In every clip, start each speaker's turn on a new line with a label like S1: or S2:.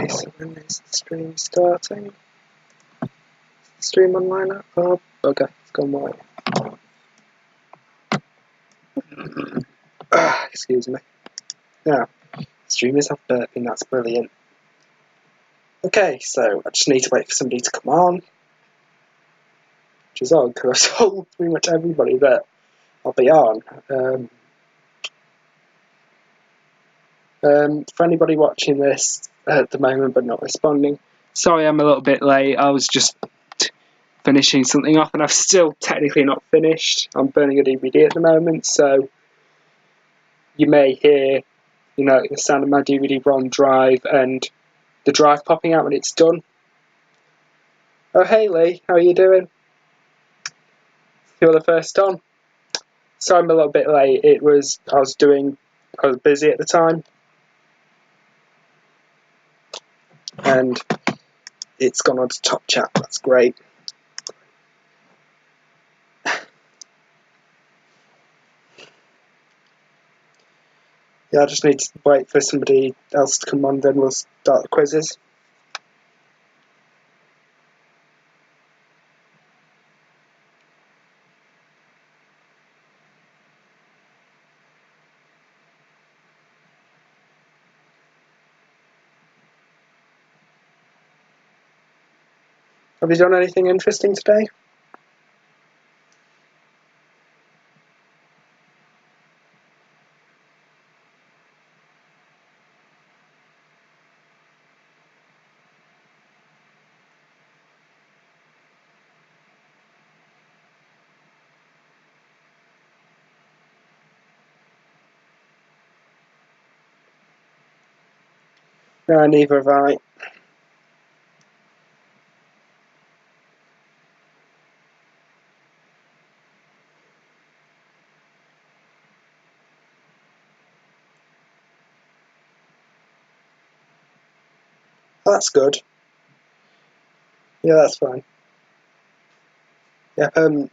S1: Okay, so when is the stream starting? Stream online now? Oh, okay, it's gone white. Excuse me. Now, stream is off burping, that's brilliant. Okay, so I just need to wait for somebody to come on. Which is odd, because I've told pretty much everybody that I'll be on. For anybody watching this at the moment but not responding, sorry I'm a little bit late. I was just finishing something off and I've still technically not finished. I'm burning a DVD at the moment, so you may hear, the sound of my DVD-ROM drive and the drive popping out when it's done. Oh, hey Lee, how are you doing? You're the first on. So I'm a little bit late. I was busy at the time. And it's gone on to top chat, that's great. Yeah, I just need to wait for somebody else to come on, then we'll start the quizzes. Have you done anything interesting today? No, neither have I. That's good. Yeah, that's fine. Yeah,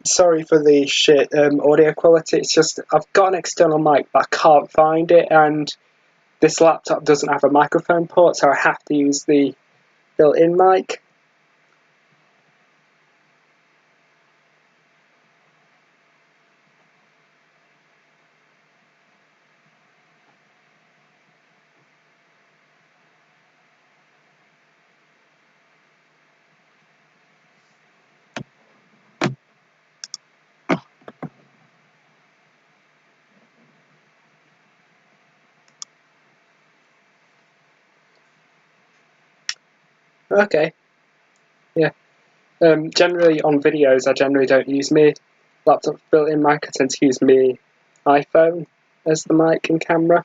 S1: sorry for the shit audio quality. It's just I've got an external mic, but I can't find it, and this laptop doesn't have a microphone port, so I have to use the built-in mic. Okay. Yeah. Generally on videos, I generally don't use my laptop's built-in mic. I tend to use my iPhone as the mic and camera.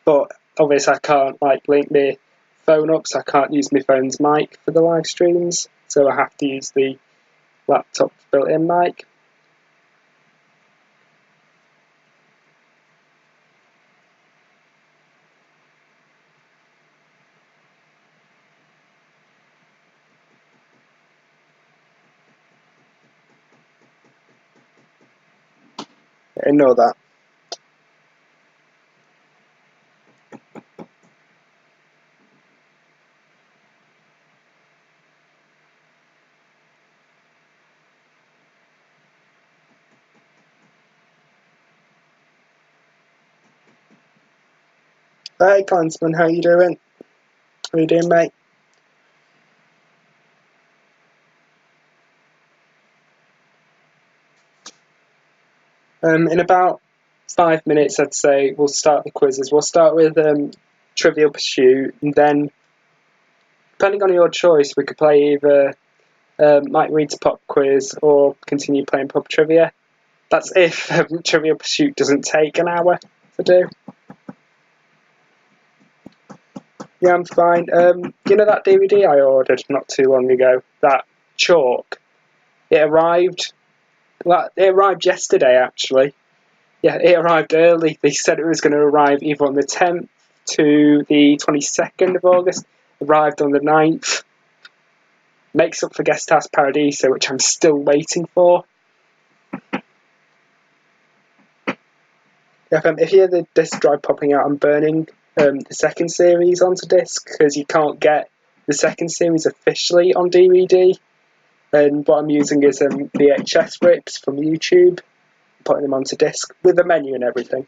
S1: But obviously I can't link my phone up, so I can't use my phone's mic for the live streams. So I have to use the laptop's built-in mic. Ignore that. Hey Clansman, how you doing? How you doing, mate? In about 5 minutes, I'd say we'll start the quizzes. We'll start with Trivial Pursuit, and then, depending on your choice, we could play either Mike Reed's Pop Quiz or continue playing Pub Trivia. That's if Trivial Pursuit doesn't take an hour to do. Yeah, I'm fine. You know that DVD I ordered not too long ago? That Chalk? It arrived yesterday, actually. Yeah, it arrived early. They said it was going to arrive either on the 10th to the 22nd of August. Arrived on the 9th. Makes up for Guest House Paradiso, which I'm still waiting for. If you hear the disc drive popping out, I'm burning the second series onto disc because you can't get the second series officially on DVD. And what I'm using is VHS rips from YouTube, putting them onto disc with the menu and everything.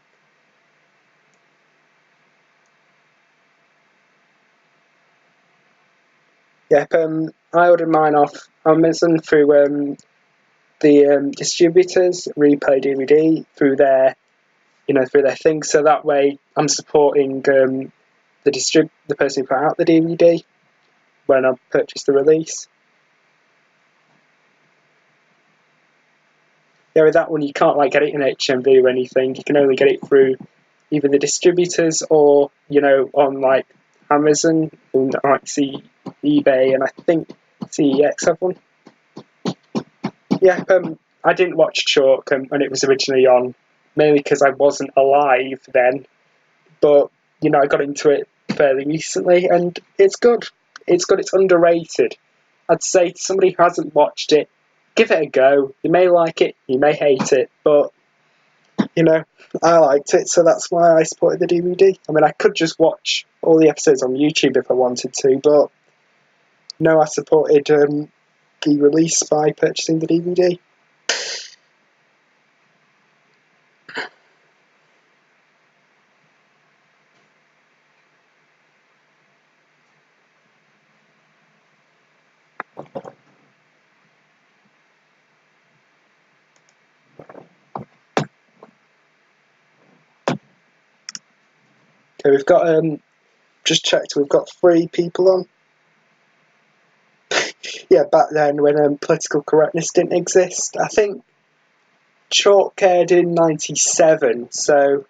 S1: Yep, I ordered mine off Amazon through the distributors, Replay DVD, through their thing. So that way, I'm supporting the person who put out the DVD when I purchased the release. Yeah, with that one, you can't get it in HMV or anything. You can only get it through either the distributors or on Amazon and see eBay, and I think CEX have one. Yeah, I didn't watch Chalk when it was originally on, mainly because I wasn't alive then. But I got into it fairly recently, and it's good. It's good. It's underrated. I'd say to somebody who hasn't watched it, give it a go. You may like it, you may hate it, but I liked it, so that's why I supported the DVD. I mean, I could just watch all the episodes on YouTube if I wanted to, but no, I supported the release by purchasing the DVD. Okay, we've got just checked. We've got 3 people on. Yeah, back then when political correctness didn't exist, I think Chalk aired in '97, so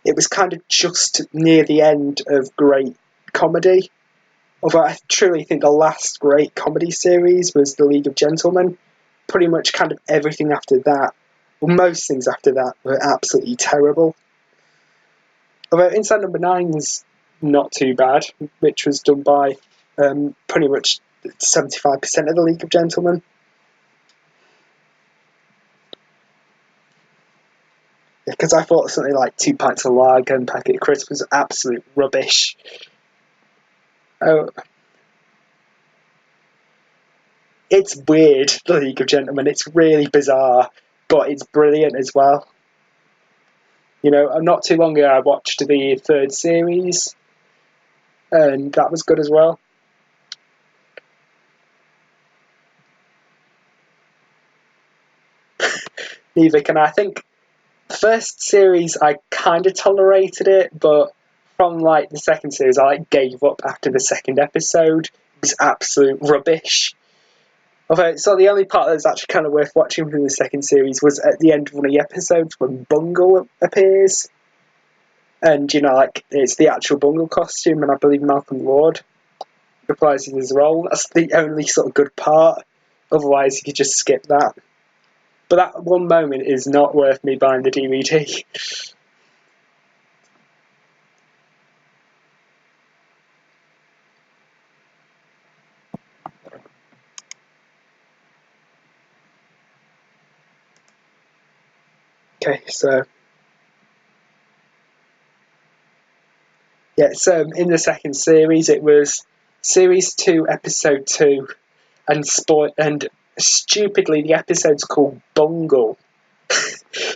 S1: it was kind of just near the end of great comedy. Although I truly think the last great comedy series was The League of Gentlemen. Pretty much kind of everything after that, well, most things after that were absolutely terrible. Although Inside Number 9 was not too bad, which was done by pretty much 75% of The League of Gentlemen. Because I thought something like 2 pints of lager and packet of crisps was absolute rubbish. Oh, it's weird, The League of Gentlemen. It's really bizarre, but it's brilliant as well. Not too long ago I watched the 3rd series, and that was good as well. Neither can I. I think the first series I kind of tolerated it, but from the second series I gave up after the second episode. It was absolute rubbish. Although, so the only part that was actually kind of worth watching from the second series was at the end of one of the episodes when Bungle appears. And, it's the actual Bungle costume, and I believe Malcolm Lord replies in his role. That's the only sort of good part. Otherwise, you could just skip that. But that one moment is not worth me buying the DVD. Okay, so yeah, so in the second series, it was Series 2, Episode 2, and stupidly, the episode's called Bungle.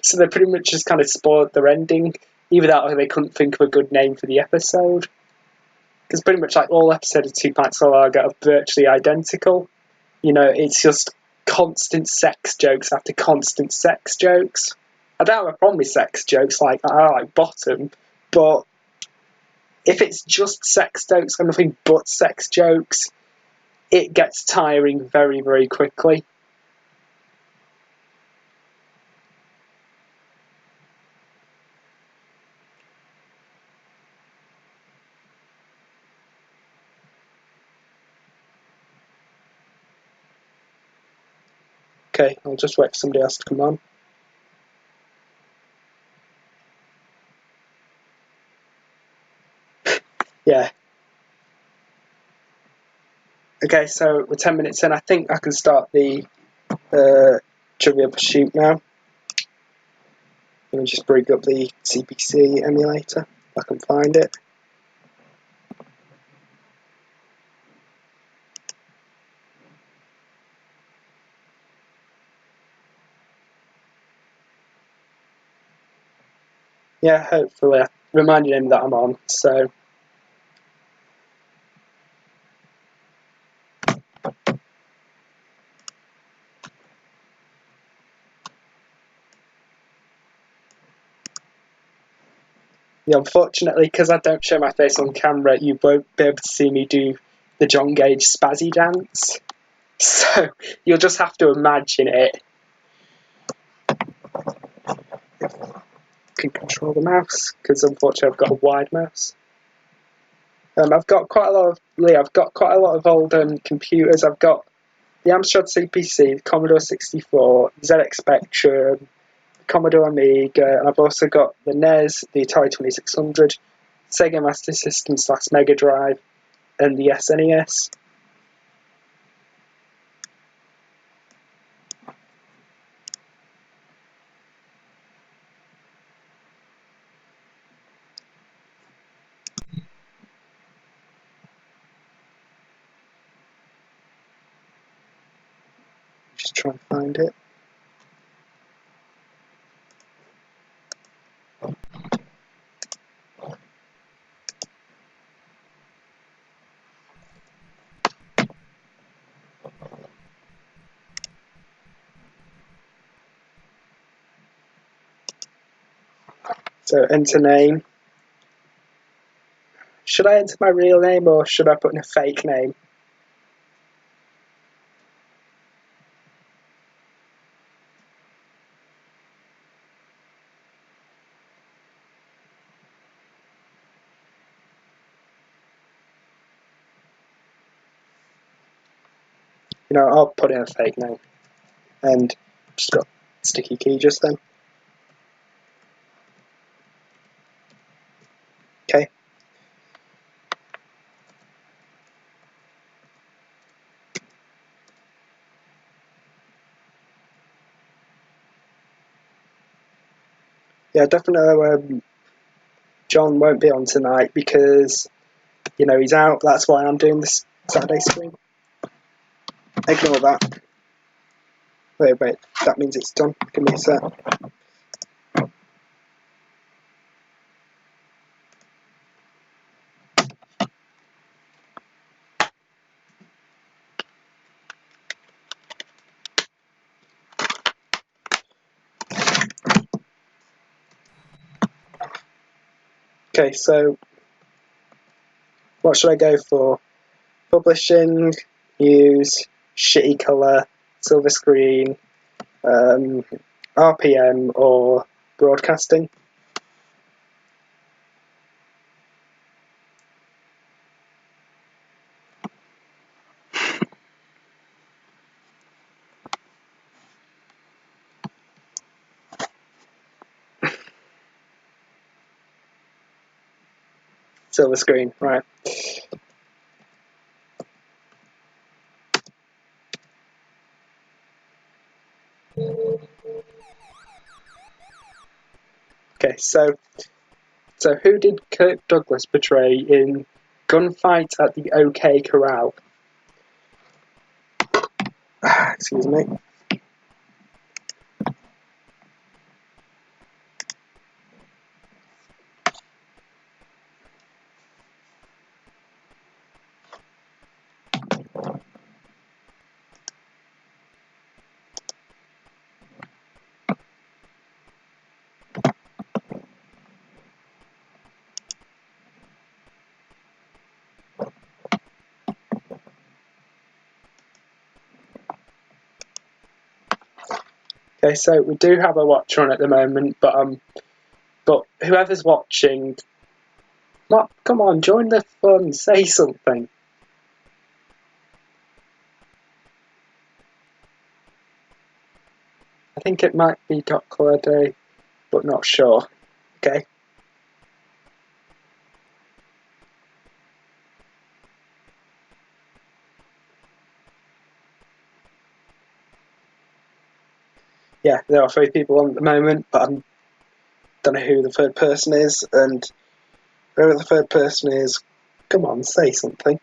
S1: So they pretty much just kind of spoiled their ending. Either that or they couldn't think of a good name for the episode. Because pretty much all episodes of 2 Pints of Lager are virtually identical. It's just constant sex jokes after constant sex jokes. I don't have a problem with sex jokes, I like Bottom, but if it's just sex jokes and nothing but sex jokes, it gets tiring very, very quickly. Okay, I'll just wait for somebody else to come on. Yeah. Okay, so we're 10 minutes in. I think I can start the Trivial Pursuit now. Let me just bring up the CPC emulator if I can find it. Yeah, hopefully I reminded him that I'm on, so yeah, unfortunately, because I don't show my face on camera, you won't be able to see me do the John Gage spazzy dance. So you'll just have to imagine it. Can control the mouse, because unfortunately I've got a wide mouse. I've got quite a lot of old computers. I've got the Amstrad CPC, the Commodore 64, ZX Spectrum, Commodore Amiga, and I've also got the NES, the Atari 2600, Sega Master System / Mega Drive, and the SNES. Just try and find it. So enter name. Should I enter my real name or should I put in a fake name? I'll put in a fake name. And just got sticky key just then. Okay. Yeah, definitely John won't be on tonight because, he's out. That's why I'm doing this Saturday stream. Ignore that. Wait, that means it's done. Give me a sec. Okay, so what should I go for? Publishing, news, shitty colour, silver screen, RPM, or broadcasting? Silver screen, right. Okay, so who did Kirk Douglas portray in Gunfight at the OK Corral? Excuse me. Okay, so we do have a watcher on at the moment, but whoever's watching, come on, join the fun, say something. I think it might be Day, but not sure. Okay. Yeah, there are 3 people on at the moment, but don't know who the third person is, and whoever the third person is, come on, say something.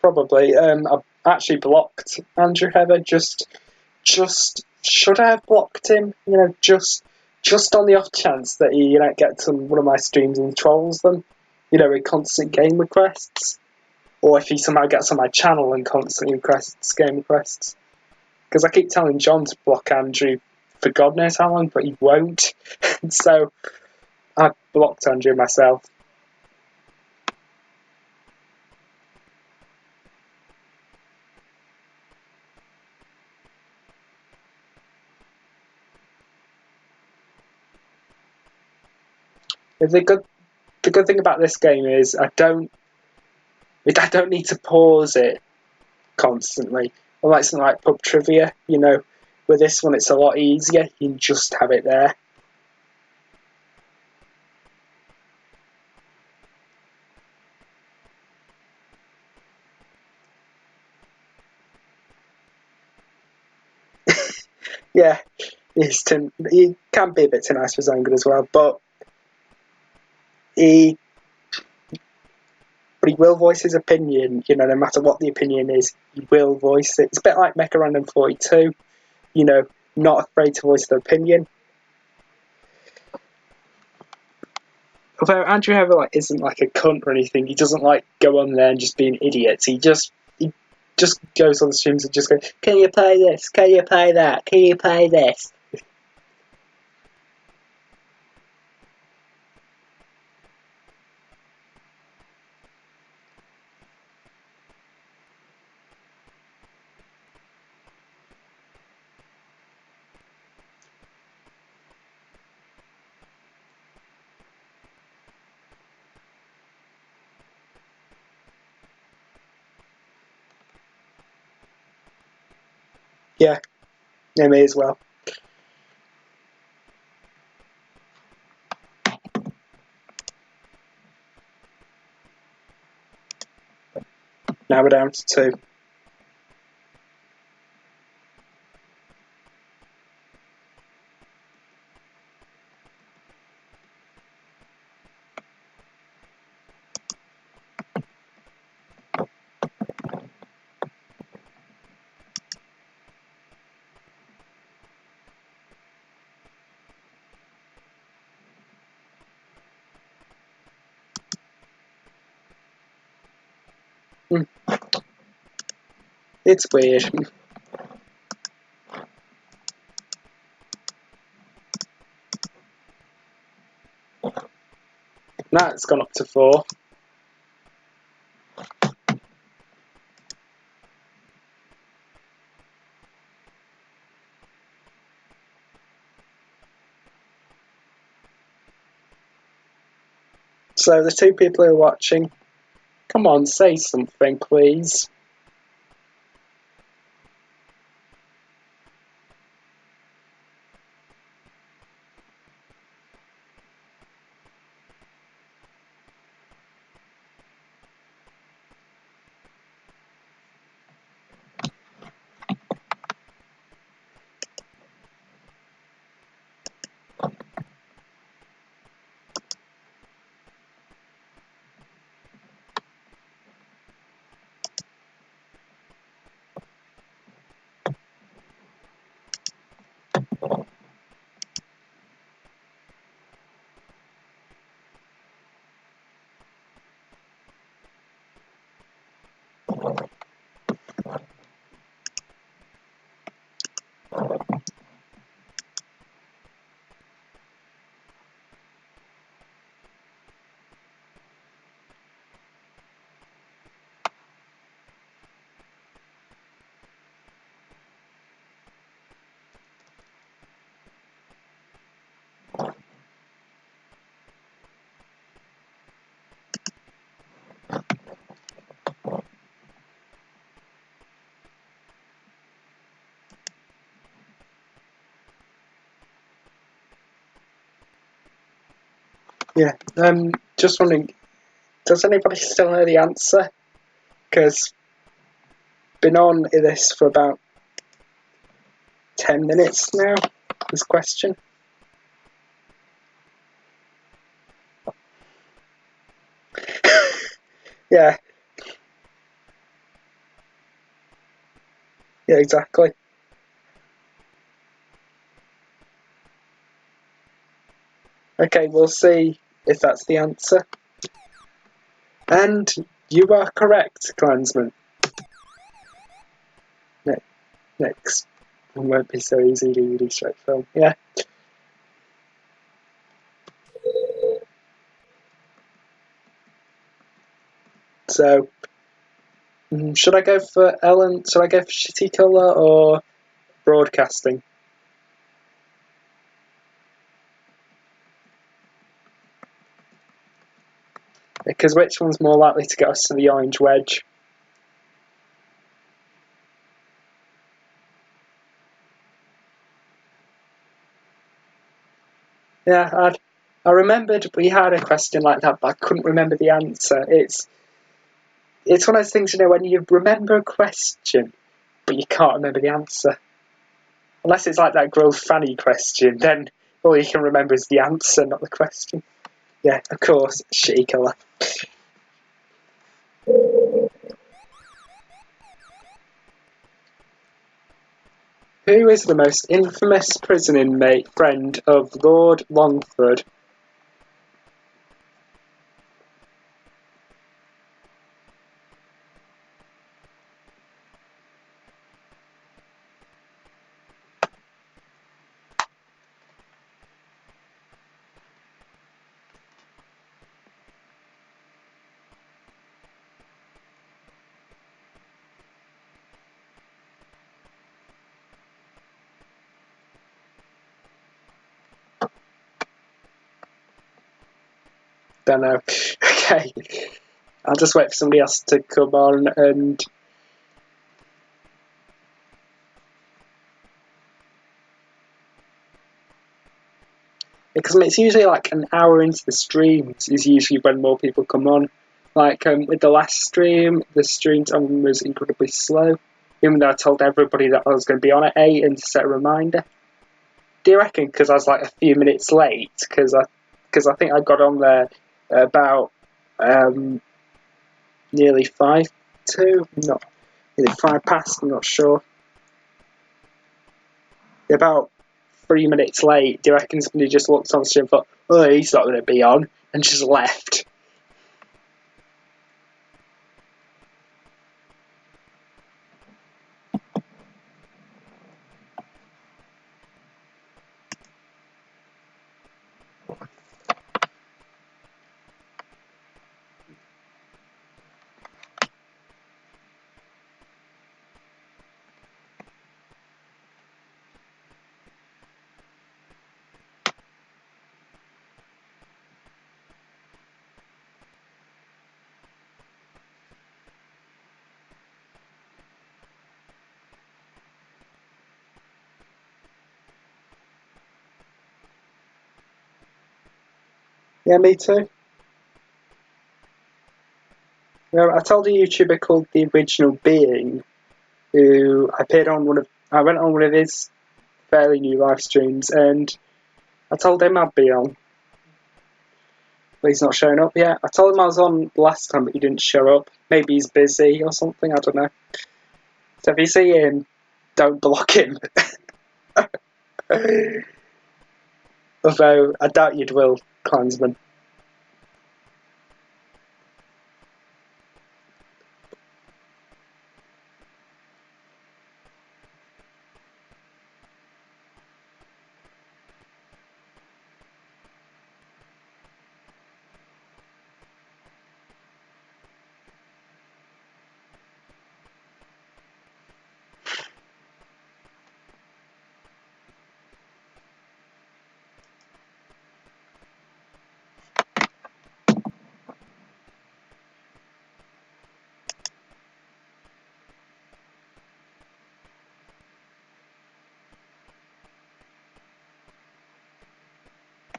S1: Probably. I've actually blocked Andrew Heather. Just should I have blocked him? Just on the off chance that he gets on one of my streams and trolls them. With constant game requests, or if he somehow gets on my channel and constantly requests game requests. Because I keep telling John to block Andrew for God knows how long, but he won't. So I blocked Andrew myself. The good thing about this game is I don't need to pause it constantly. Unlike something like pub trivia, with this one it's a lot easier. You can just have it there. Yeah, he can be a bit too nice for his own good as well, but he will voice his opinion, no matter what the opinion is, he will voice it. It's a bit like Mecha Random 42, not afraid to voice their opinion. Although Andrew Heather isn't like a cunt or anything, he doesn't go on there and just be an idiot. He just goes on the streams and just goes, "Can you play this? Can you play that? Can you play this?" Yeah, me as well. Now we're down to 2. It's weird. Now it's gone up to 4. So the 2 people who are watching, come on, say something, please. Yeah. Just wondering, does anybody still know the answer? Because been on this for about 10 minutes now. This question. Yeah. Yeah. Exactly. Okay, we'll see if that's the answer. And you are correct, Clansman. Next. It won't be so easy, DVD straight film. Yeah. So, should I go for Ellen? Should I go for Shitty Colour or Broadcasting? Because which one's more likely to get us to the orange wedge? Yeah, I remembered we had a question like that, but I couldn't remember the answer. It's one of those things, when you remember a question, but you can't remember the answer. Unless it's like that grilled fanny question, then all you can remember is the answer, not the question. Yeah, of course, Shitty Colour. Who is the most infamous prison inmate friend of Lord Longford? Don't know. Okay. I'll just wait for somebody else to come on and... Because it's usually like an hour into the streams is usually when more people come on. Like with the last stream, the stream time was incredibly slow. Even though I told everybody that I was going to be on at 8 and to set a reminder. Do you reckon because I was like a few minutes late? Because I think I got on there about nearly 5 to, not nearly 5 past, I'm not sure. About 3 minutes late. Do you reckon somebody just looked on the stream and thought, oh, he's not going to be on, and just left? Yeah, me too. I told a YouTuber called The Original Being, who I went on one of his fairly new live streams, and I told him I'd be on. But he's not showing up yet. I told him I was on last time, but he didn't show up. Maybe he's busy or something, I don't know. So if you see him, don't block him. Although, I doubt you'd will, Clansman.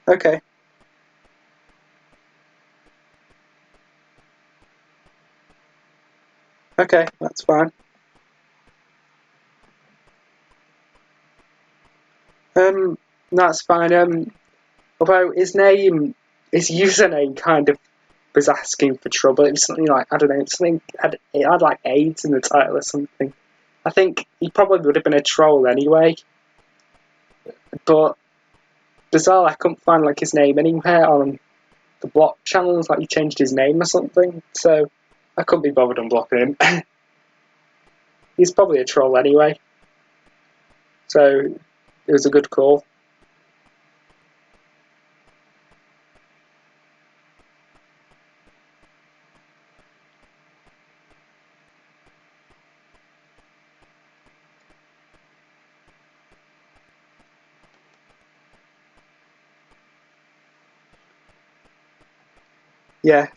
S1: Okay. Okay, that's fine. That's fine. Although his username kind of was asking for trouble. It was something like, I don't know, it had like AIDS in the title or something. I think he probably would have been a troll anyway. But bizarre, I couldn't find like his name anywhere on the Bloke channels, like he changed his name or something. So I couldn't be bothered unblocking him. He's probably a troll anyway. So it was a good call. Yeah,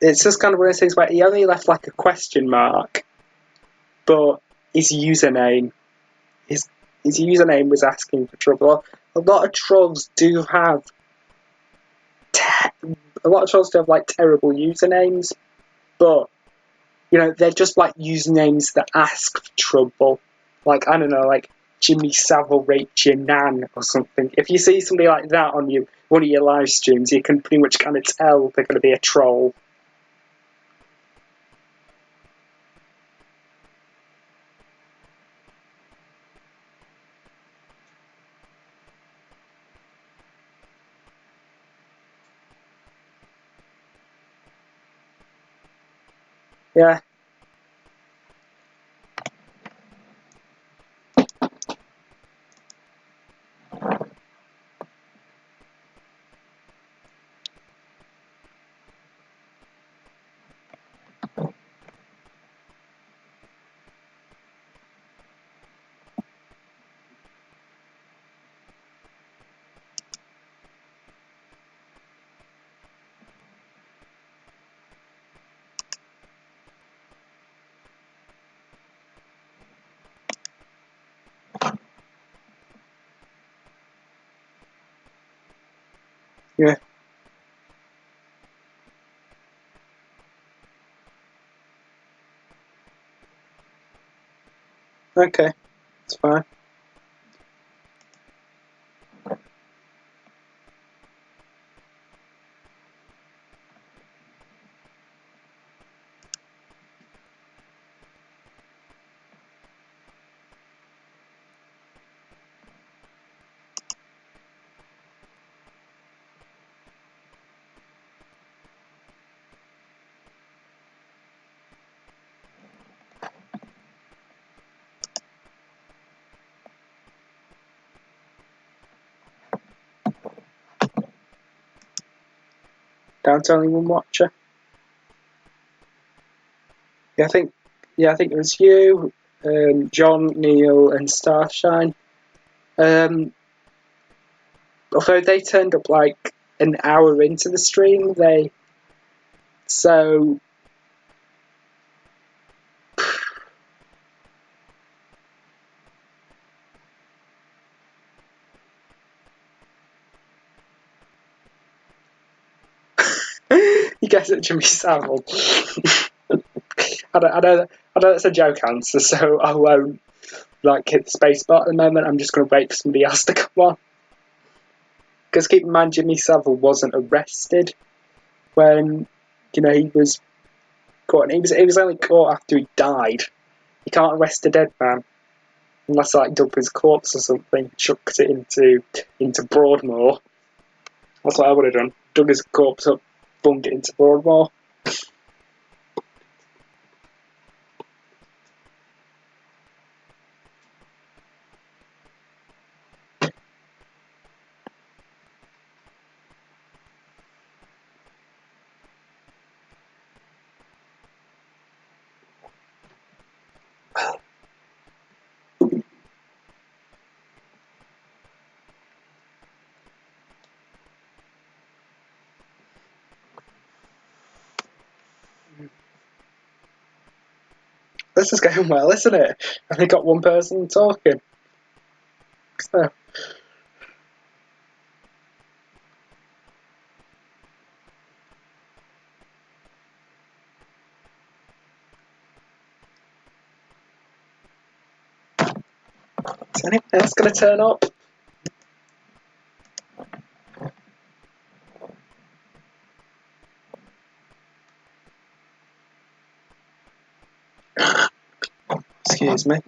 S1: it's just kind of one of those things where he only left like a question mark, but his username, his username was asking for trouble. A lot of trolls do have, like terrible usernames, but you know they're just like usernames that ask for trouble. Like I don't know, like Jimmy Savile raped your nan or something. If you see somebody like that on one of your live streams, you can pretty much kind of tell they're going to be a troll. Yeah. Yeah. Okay. It's fine. Down to only one watcher. Yeah, I think it was you, John, Neil, and Starshine. Although they turned up like an hour into the stream, so you guys at Jimmy Savile. I know that's a joke answer, so I won't like hit the space bar at the moment. I'm just going to wait for somebody else to come on. Because keep in mind, Jimmy Savile wasn't arrested when he was caught. He was only caught after he died. You can't arrest a dead man unless like dump his corpse or something, chucked it into Broadmoor. That's what I would have done. Dug his corpse up, bunged it into Broadmoor. This is going well, isn't it? I only got one person talking. So. Is anyone else going to turn up? Excuse me.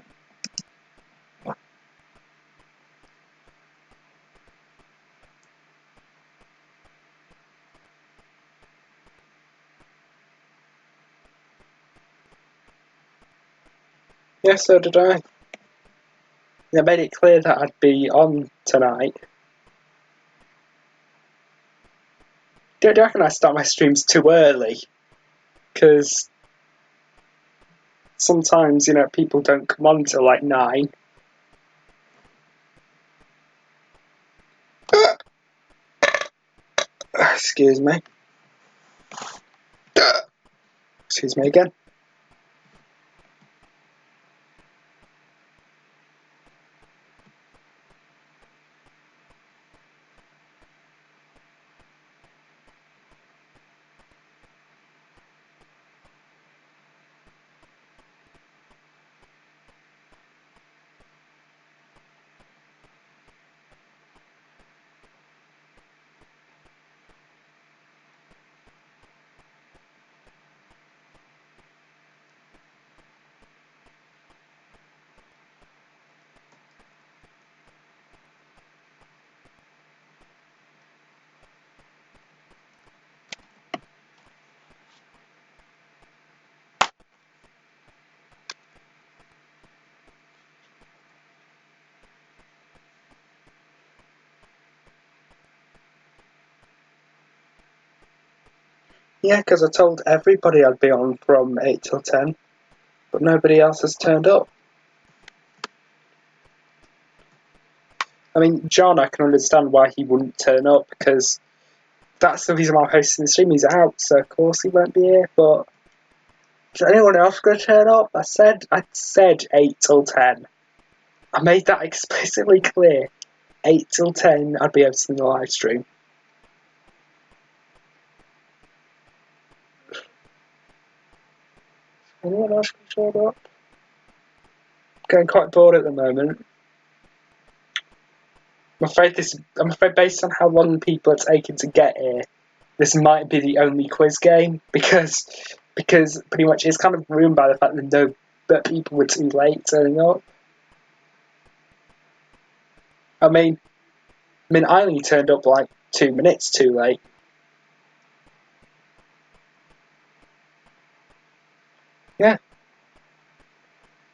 S1: Yeah, so did I. I made it clear that I'd be on tonight. Do you reckon I start my streams too early? Because sometimes, people don't come on till like 9. Excuse me. Excuse me again. Yeah, because I told everybody I'd be on from 8 till 10, but nobody else has turned up. I mean, John, I can understand why he wouldn't turn up, because that's the reason why I'm hosting the stream. He's out, so of course he won't be here, but is anyone else going to turn up? I said 8 till 10. I made that explicitly clear. 8 till 10, I'd be hosting the live stream. Anyone else going to turn up? Getting quite bored at the moment. I'm afraid based on how long people are taking to get here, this might be the only quiz game, because pretty much it's kind of ruined by the fact that people were too late turning up. I mean, I only turned up like 2 minutes too late. Yeah.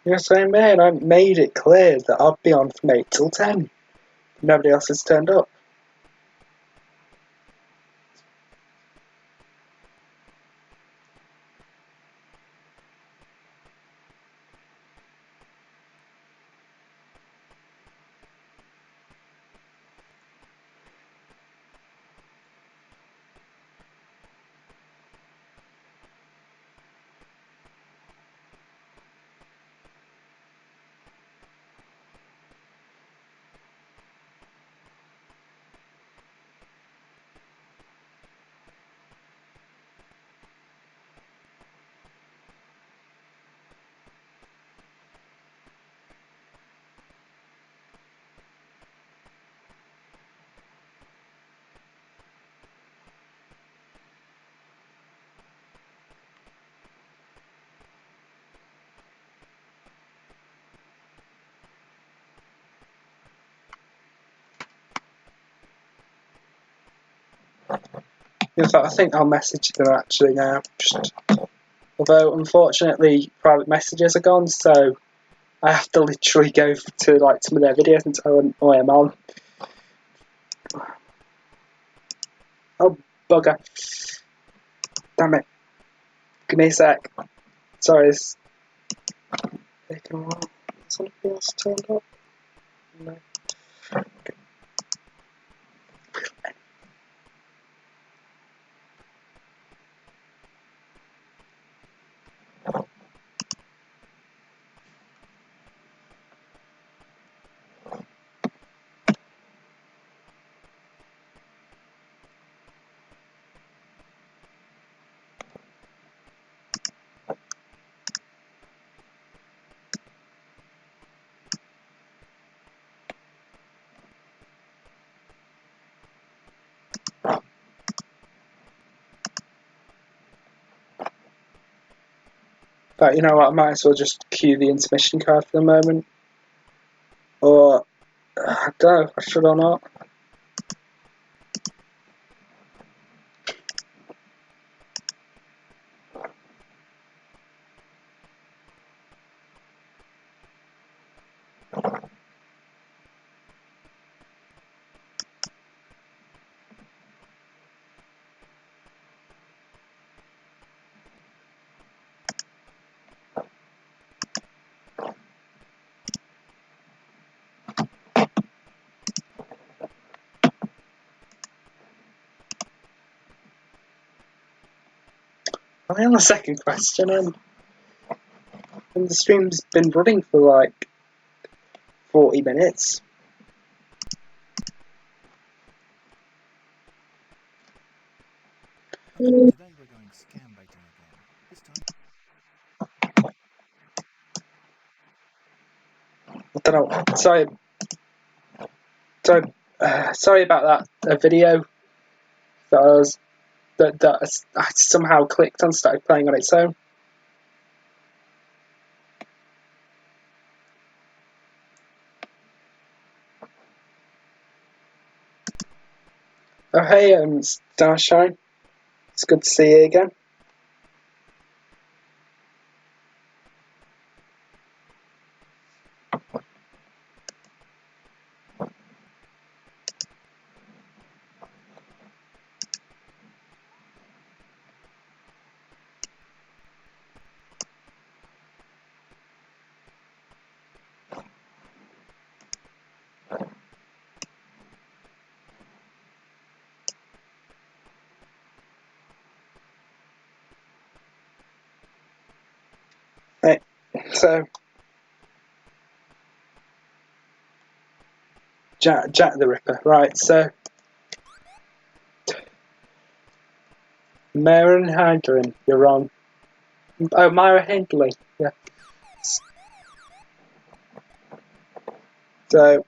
S1: Yes, I made. I made it clear that I'd be on from 8 till 10. Nobody else has turned up. In fact, I think I'll message them actually now. Although, unfortunately, private messages are gone, so I have to literally go to like some of their videos and tell them I am on. Oh, bugger. Damn it. Give me a sec. Sorry, it's taking a while. Has somebody else turned up? No. Okay. But you know what, I might as well just cue the intermission card for the moment. Or, I don't know, I should or not. Am I on the second question? And the stream's been running for like 40 minutes.
S2: Today we're going scam baiting again. This time.
S1: I don't know. Sorry about that video that I somehow clicked and started playing on its own. Oh hey, Starshine. It's good to see you again. Right, so Jack the Ripper. Right, so Maren Hindley, you're wrong. Oh, Myra Hindley, yeah. So,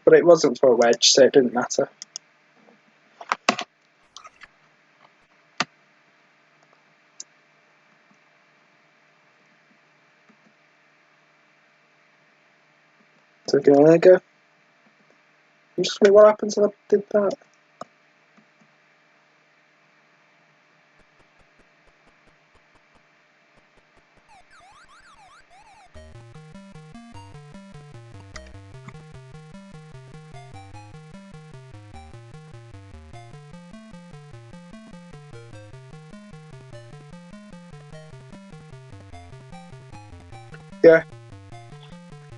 S1: but it wasn't for a wedge, so it didn't matter. So can I go? Just me what happens if I did that? Yeah.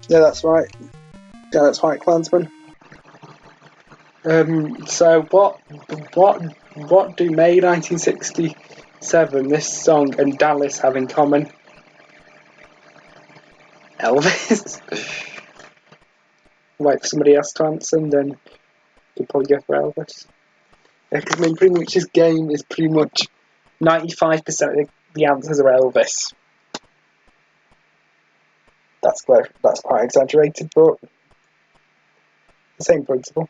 S1: Yeah, that's right. Yeah, that's right, Klansman. So what do May 1967, this song, and Dallas have in common? Elvis. Wait for somebody else to answer, and then you'll probably go for Elvis. Yeah, because I mean, pretty much this game is pretty much 95% of the answers are Elvis. That's quite exaggerated, but the same principle.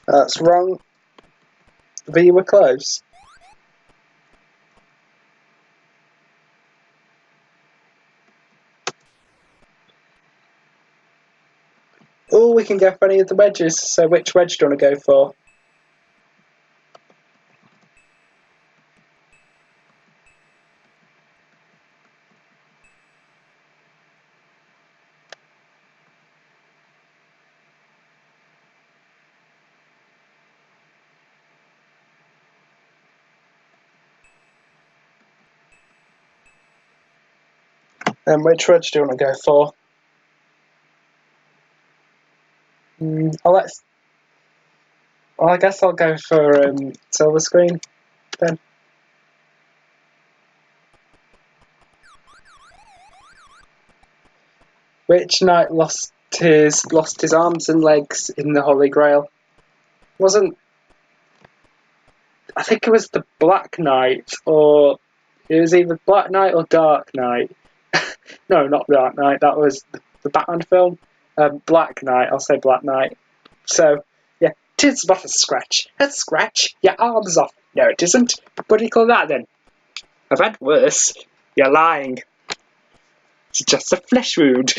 S1: That's wrong. But you were close. Oh, we can go for any of the wedges. So which wedge do you want to go for? And which wedge do you want to go for? I guess I'll go for silver screen then. Which knight lost his arms and legs in the Holy Grail? I think it was the Black Knight, or it was either Black Knight or Dark Knight. No, not Dark Knight. That was the Batman film. Black Knight. I'll say Black Knight. So yeah, 'tis but a scratch. A scratch. Your arm's off. No, it isn't. What do you call that then? I've had worse. You're lying. It's just a flesh wound.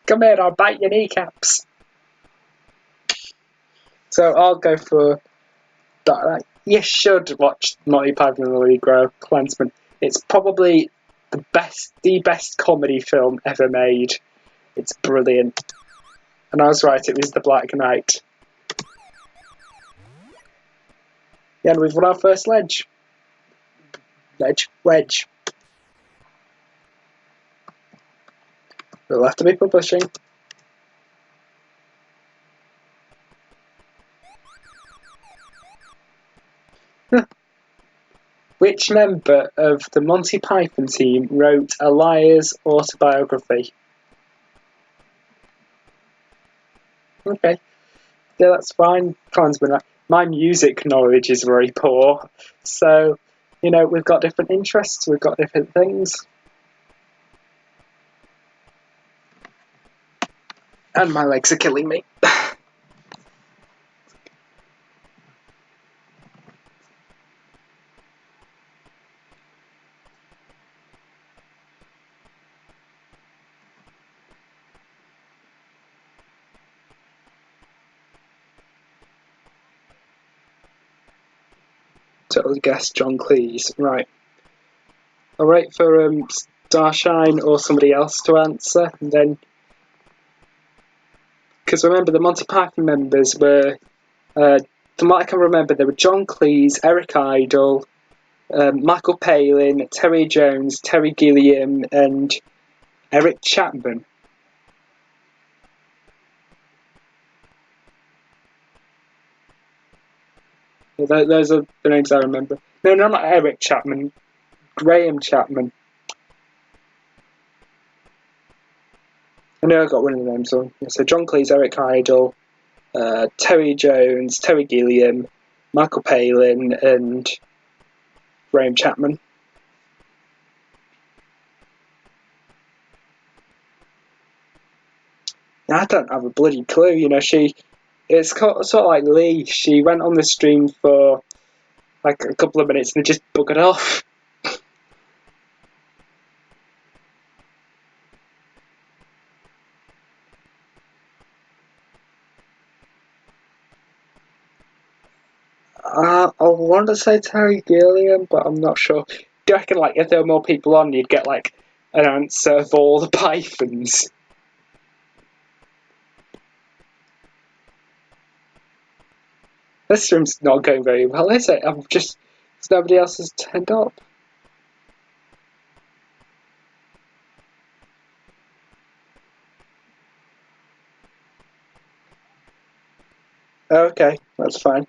S1: Come here, I'll bite your kneecaps. So I'll go for that. You should watch Monty Python and the Holy Grail Klansman. It's probably the best comedy film ever made. It's brilliant. And I was right, it was the Black Knight. Yeah, and we've won our first wedge. Wedge. We'll have to be publishing. Which member of the Monty Python team wrote a liar's autobiography? Okay. Yeah, that's fine, Klansman. My music knowledge is very poor. So, we've got different interests, we've got different things. And my legs are killing me. Totally guess John Cleese. Right. I'll wait for Starshine or somebody else to answer, and then... Because remember, the Monty Python members were... from what I can remember, they were John Cleese, Eric Idle, Michael Palin, Terry Jones, Terry Gilliam, and Eric Chapman. Those are the names I remember. No, not Eric Chapman. Graham Chapman. I know I got one of the names on. So John Cleese, Eric Idle, Terry Jones, Terry Gilliam, Michael Palin, and Graham Chapman. I don't have a bloody clue. It's sort of like Lee. She went on the stream for like a couple of minutes and just buggered off. I want to say Terry Gilliam, but I'm not sure. Do you reckon, if there were more people on, you'd get, an answer of all the Pythons? This stream's not going very well, is it? Nobody else has turned up. Okay, that's fine.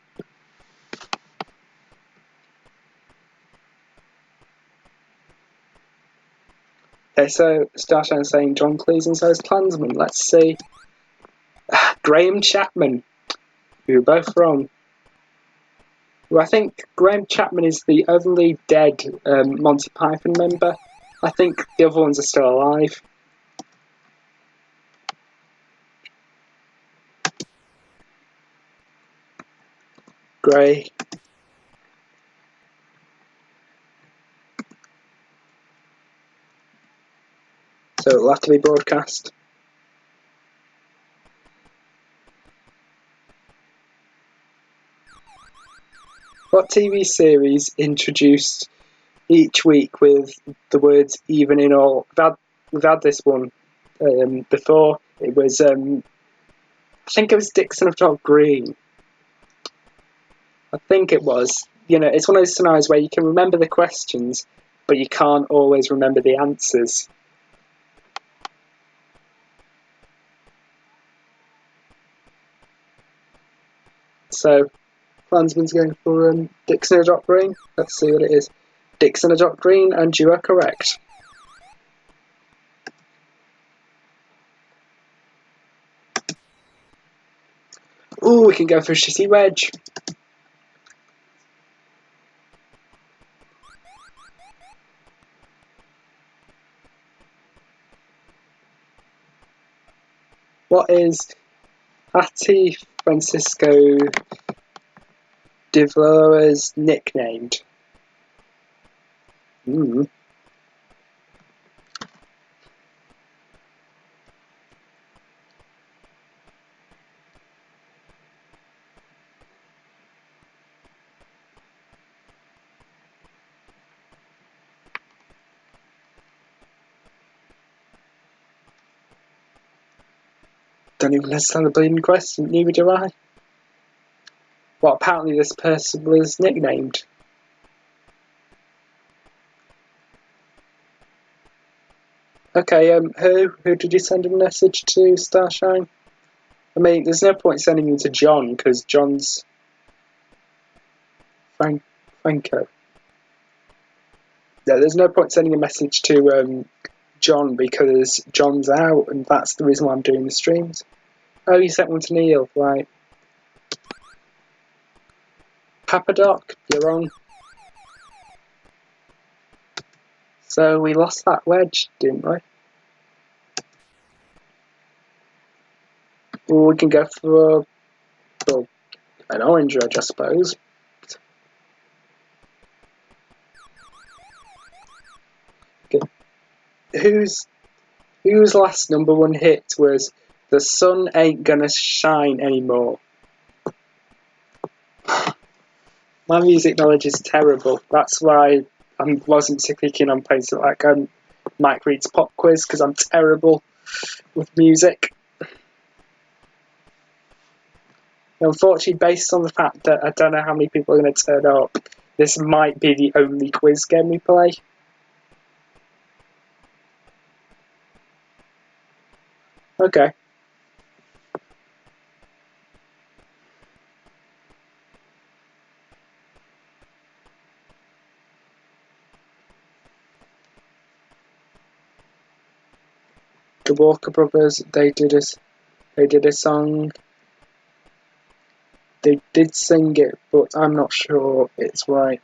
S1: Okay, so Starshine's saying John Cleese and so is Klansman. Let's see. Graham Chapman. We were both wrong. Well, I think Graham Chapman is the only dead Monty Python member. I think the other ones are still alive. Gray. So it'll have to be broadcast. What TV series introduced each week with the words even in all? We've had this one before. It was, I think it was Dixon of Dog Green. I think it was. It's one of those scenarios where you can remember the questions, but you can't always remember the answers. So, Clansman's going for Dixon a drop green. Let's see what it is. Dixon a drop green, and you are correct. Ooh, we can go for a shitty wedge. What is Hattie Francisco de Valois nicknamed? Don't even understand the bleeding question, neither do I. Well, apparently this person was nicknamed. Okay, who did you send a message to, Starshine? I mean, there's no point sending him to John, because John's Franco. Yeah, there's no point sending a message to John, because John's out, and that's the reason why I'm doing the streams. Oh, you sent one to Neil, right. Papadoc, you're wrong. So we lost that wedge, didn't we? Well, we can go for an orange wedge, I suppose. Okay. Whose last #1 hit was "The Sun Ain't Gonna Shine Anymore"? My music knowledge is terrible. That's why I wasn't particularly keen on playing something like Mike Reed's Pop Quiz, because I'm terrible with music. Unfortunately, based on the fact that I don't know how many people are going to turn up, this might be the only quiz game we play. Okay. The Walker Brothers, they did a song. They did sing it, but I'm not sure it's right.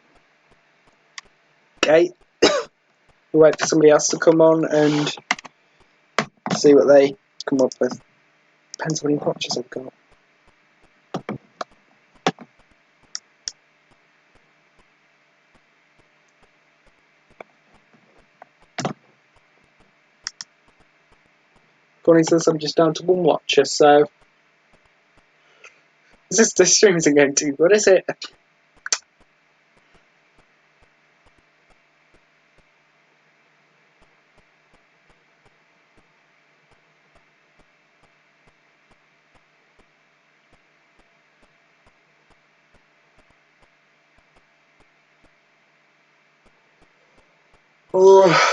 S1: Okay. We'll wait for somebody else to come on and see what they come up with. Depends how many watches I've got. According to this, I'm just down to 1 watcher, so this stream isn't going too good, is it? Oh.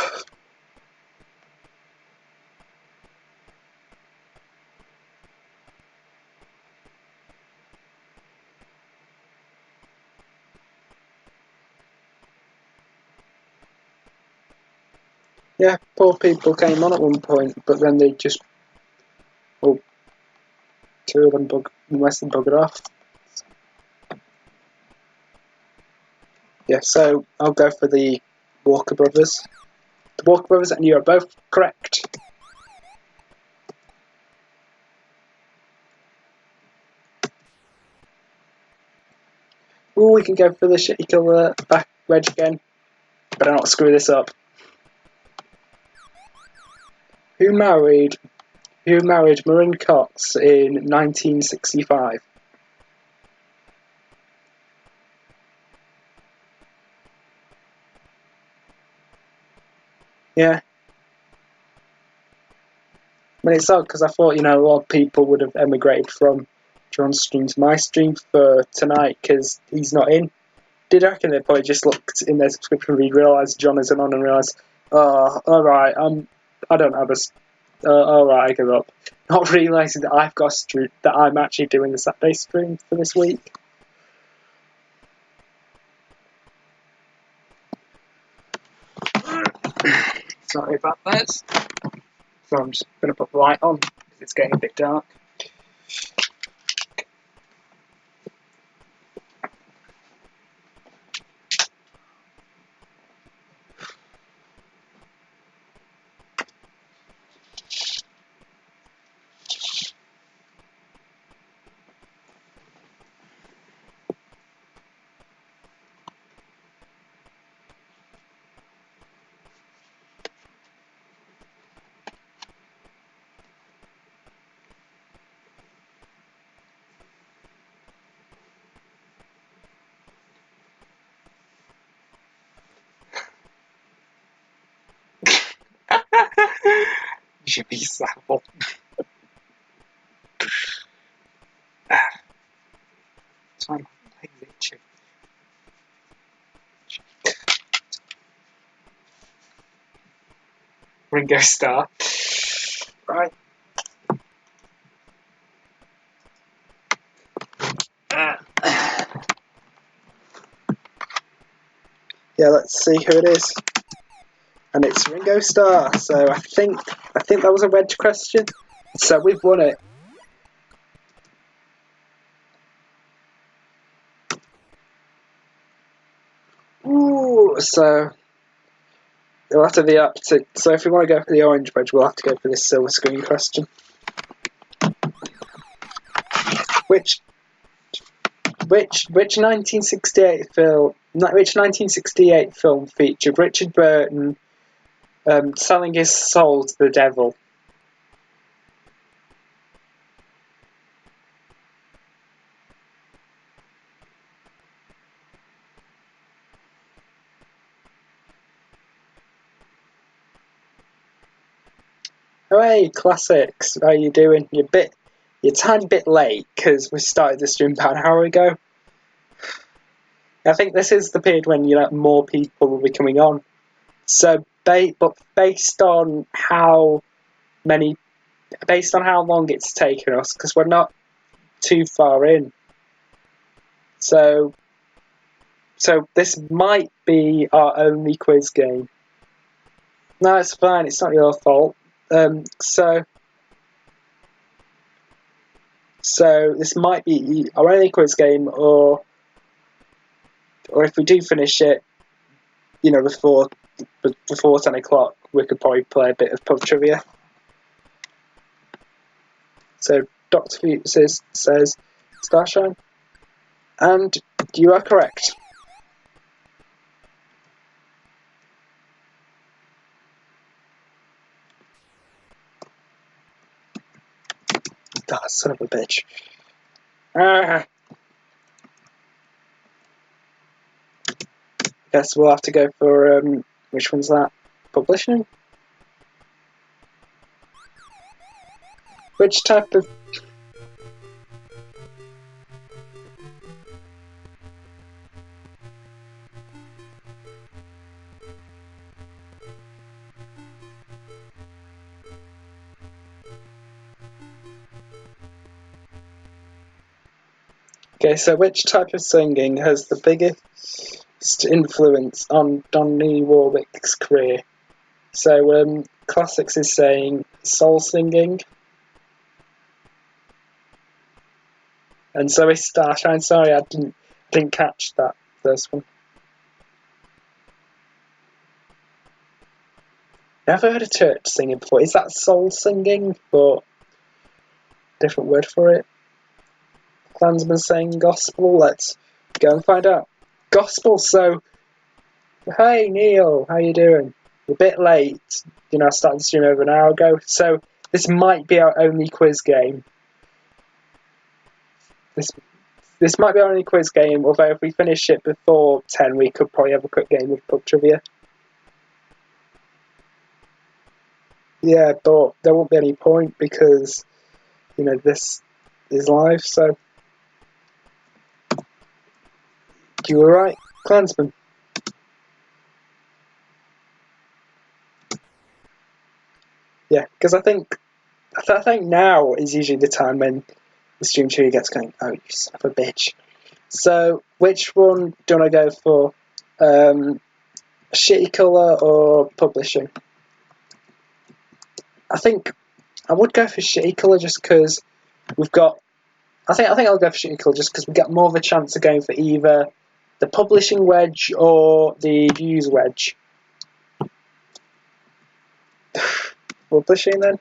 S1: Yeah, poor people came on at one point, but then they just, well, 2 of them buggered off. Yeah, so I'll go for the Walker Brothers. The Walker Brothers, and you are both correct. Ooh, we can go for the shitty colour back wedge again. Better not screw this up. Who married Maureen Cox in 1965? Yeah. I mean, it's odd because I thought, a lot of people would have emigrated from John's stream to my stream for tonight because he's not in. Did I reckon they probably just looked in their subscription feed, realised John isn't on, and realised, oh, alright, I don't have Alright, I give up. Not realising that I've got a stream, that I'm actually doing the Saturday stream for this week. Sorry about this. So I'm just going to put the light on because it's getting a bit dark. You should be sackable. So I'm playing YouTube. Ringo Starr. Right. Yeah, let's see who it is. And it's Ringo Starr. So I think that was a wedge question. So we've won it. Ooh, so we'll have to be up to. So if we want to go for the orange wedge, we'll have to go for this silver screen question. Which 1968 film featured Richard Burton selling his soul to the devil? Hooray, classics! How are you doing? You're a tiny bit late because we started the stream about an hour ago. I think this is the period when more people will be coming on. So, but based on how long it's taken us, because we're not too far in. So this might be our only quiz game. No, it's fine. It's not your fault. So this might be our only quiz game, or if we do finish it, before 10 o'clock, we could probably play a bit of pub trivia. So Dr. Fuchs says Starshine, and you are correct. God, son of a bitch. Guess we'll have to go for which one's that? Publishing? Which type of Okay, so which type of singing has the biggest influence on Donny Warwick's career? So, Classics is saying soul singing. And so is Starshine. Sorry, I didn't catch that first one. Never heard of church singing before. Is that soul singing, but different word for it? Klansman saying gospel. Let's go and find out. Gospel. So, hey Neil, how you doing? You're a bit late. I started the stream over an hour ago. So this might be our only quiz game. This might be our only quiz game. Although if we finish it before 10, we could probably have a quick game of pub trivia. Yeah, but there won't be any point because this is live. So you were right, Klansman. Yeah, because I think now is usually the time when the stream tree gets going, oh, you son of a bitch. So, which one do I go for? Shitty colour or publishing? I think I would go for shitty colour just because we've got. I think I'll go for shitty colour just because we get more of a chance of going for either the publishing wedge or the views wedge. Publishing then.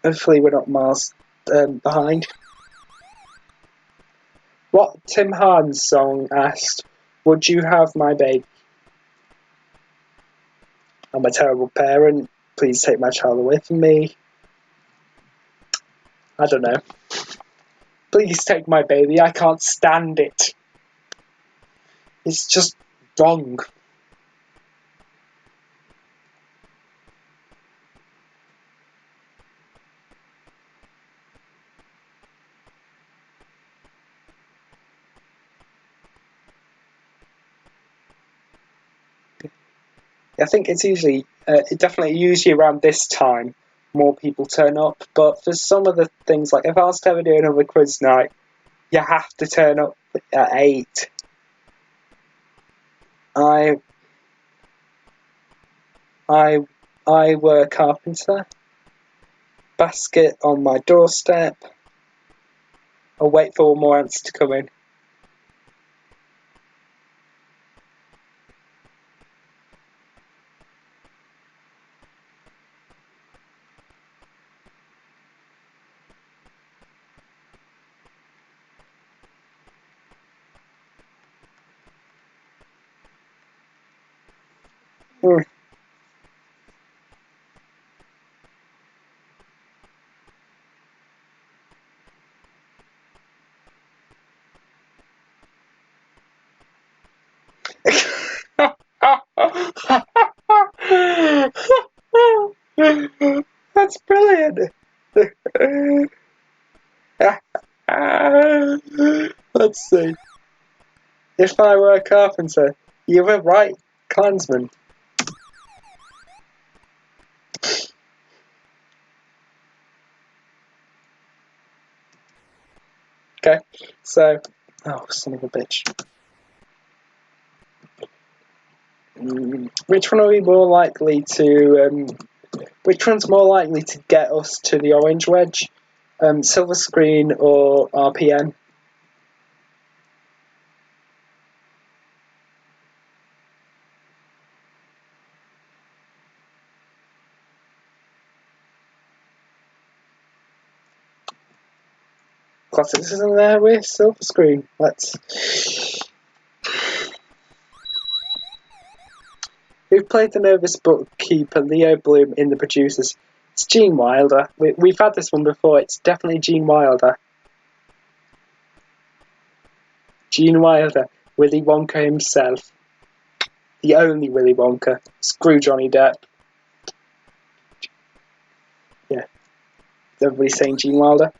S1: Hopefully we're not miles behind. What Tim Harden's song asked, would you have my baby? I'm a terrible parent. Please take my child away from me. I don't know. Please take my baby. I can't stand it. It's just wrong. I think it's usually, usually around this time, more people turn up. But for some of the things, like if I was to ever do another quiz night, you have to turn up at 8. I were a carpenter. Basket on my doorstep. I'll wait for more ants to come in. Mm. That's brilliant. Let's see. If I were a carpenter, you were right, Klansman. Okay, so, oh, son of a bitch. Which one are we more likely to? Which one's more likely to get us to the orange wedge? Silver screen or RPM? Classics isn't there with silver screen. Let's. Who played the nervous bookkeeper Leo Bloom in The Producers? It's Gene Wilder. We've had this one before. It's definitely Gene Wilder. Gene Wilder, Willy Wonka himself. The only Willy Wonka. Screw Johnny Depp. Yeah. Everybody's saying Gene Wilder.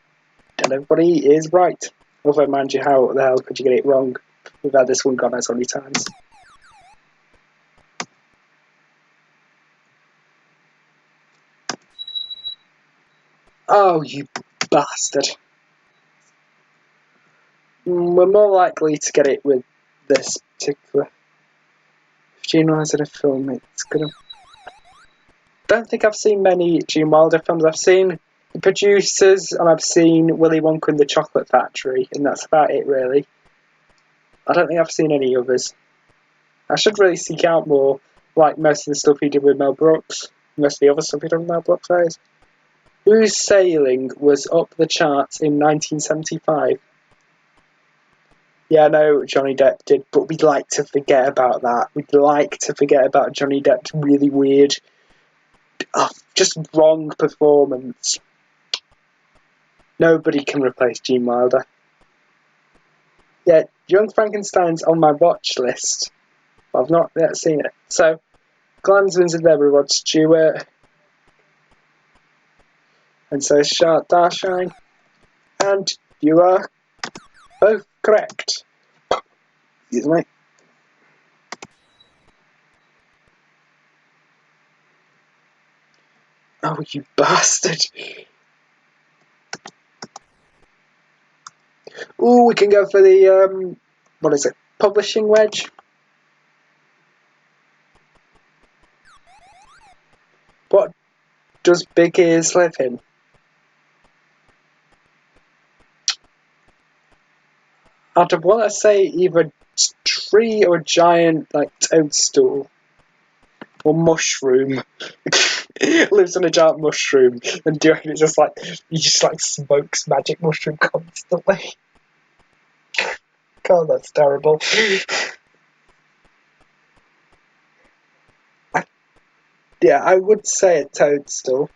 S1: And everybody is right. Although, mind you, how the hell could you get it wrong? We've had this one God knows how many times. Oh, you bastard. We're more likely to get it with this particular. If Gene Wilder's in a film, it's gonna. Don't think I've seen many Gene Wilder films. I've seen The Producers and I've seen Willy Wonka and the Chocolate Factory, and that's about it, really. I don't think I've seen any others. I should really seek out more, like most of the stuff he did with Mel Brooks. Most of the other stuff he did with Mel Brooks, that is. Whose Sailing was up the charts in 1975? Yeah, I know Johnny Depp did, but we'd like to forget about that. We'd like to forget about Johnny Depp's really weird, just wrong performance. Nobody can replace Gene Wilder. Yeah, Young Frankenstein's on my watch list. I've not yet seen it. So, Glansman's in there with Rod Stewart. And so Shark Darshine. And you are both correct. Excuse me. Oh, you bastard. Ooh, we can go for the, what is it? Publishing wedge? What does big ears live in? I'd want to say either a tree or a giant, like, toadstool. Or mushroom. Lives on a giant mushroom. And do you reckon it's just like, he just like smokes magic mushroom constantly? God, that's terrible. Yeah, I would say a toadstool.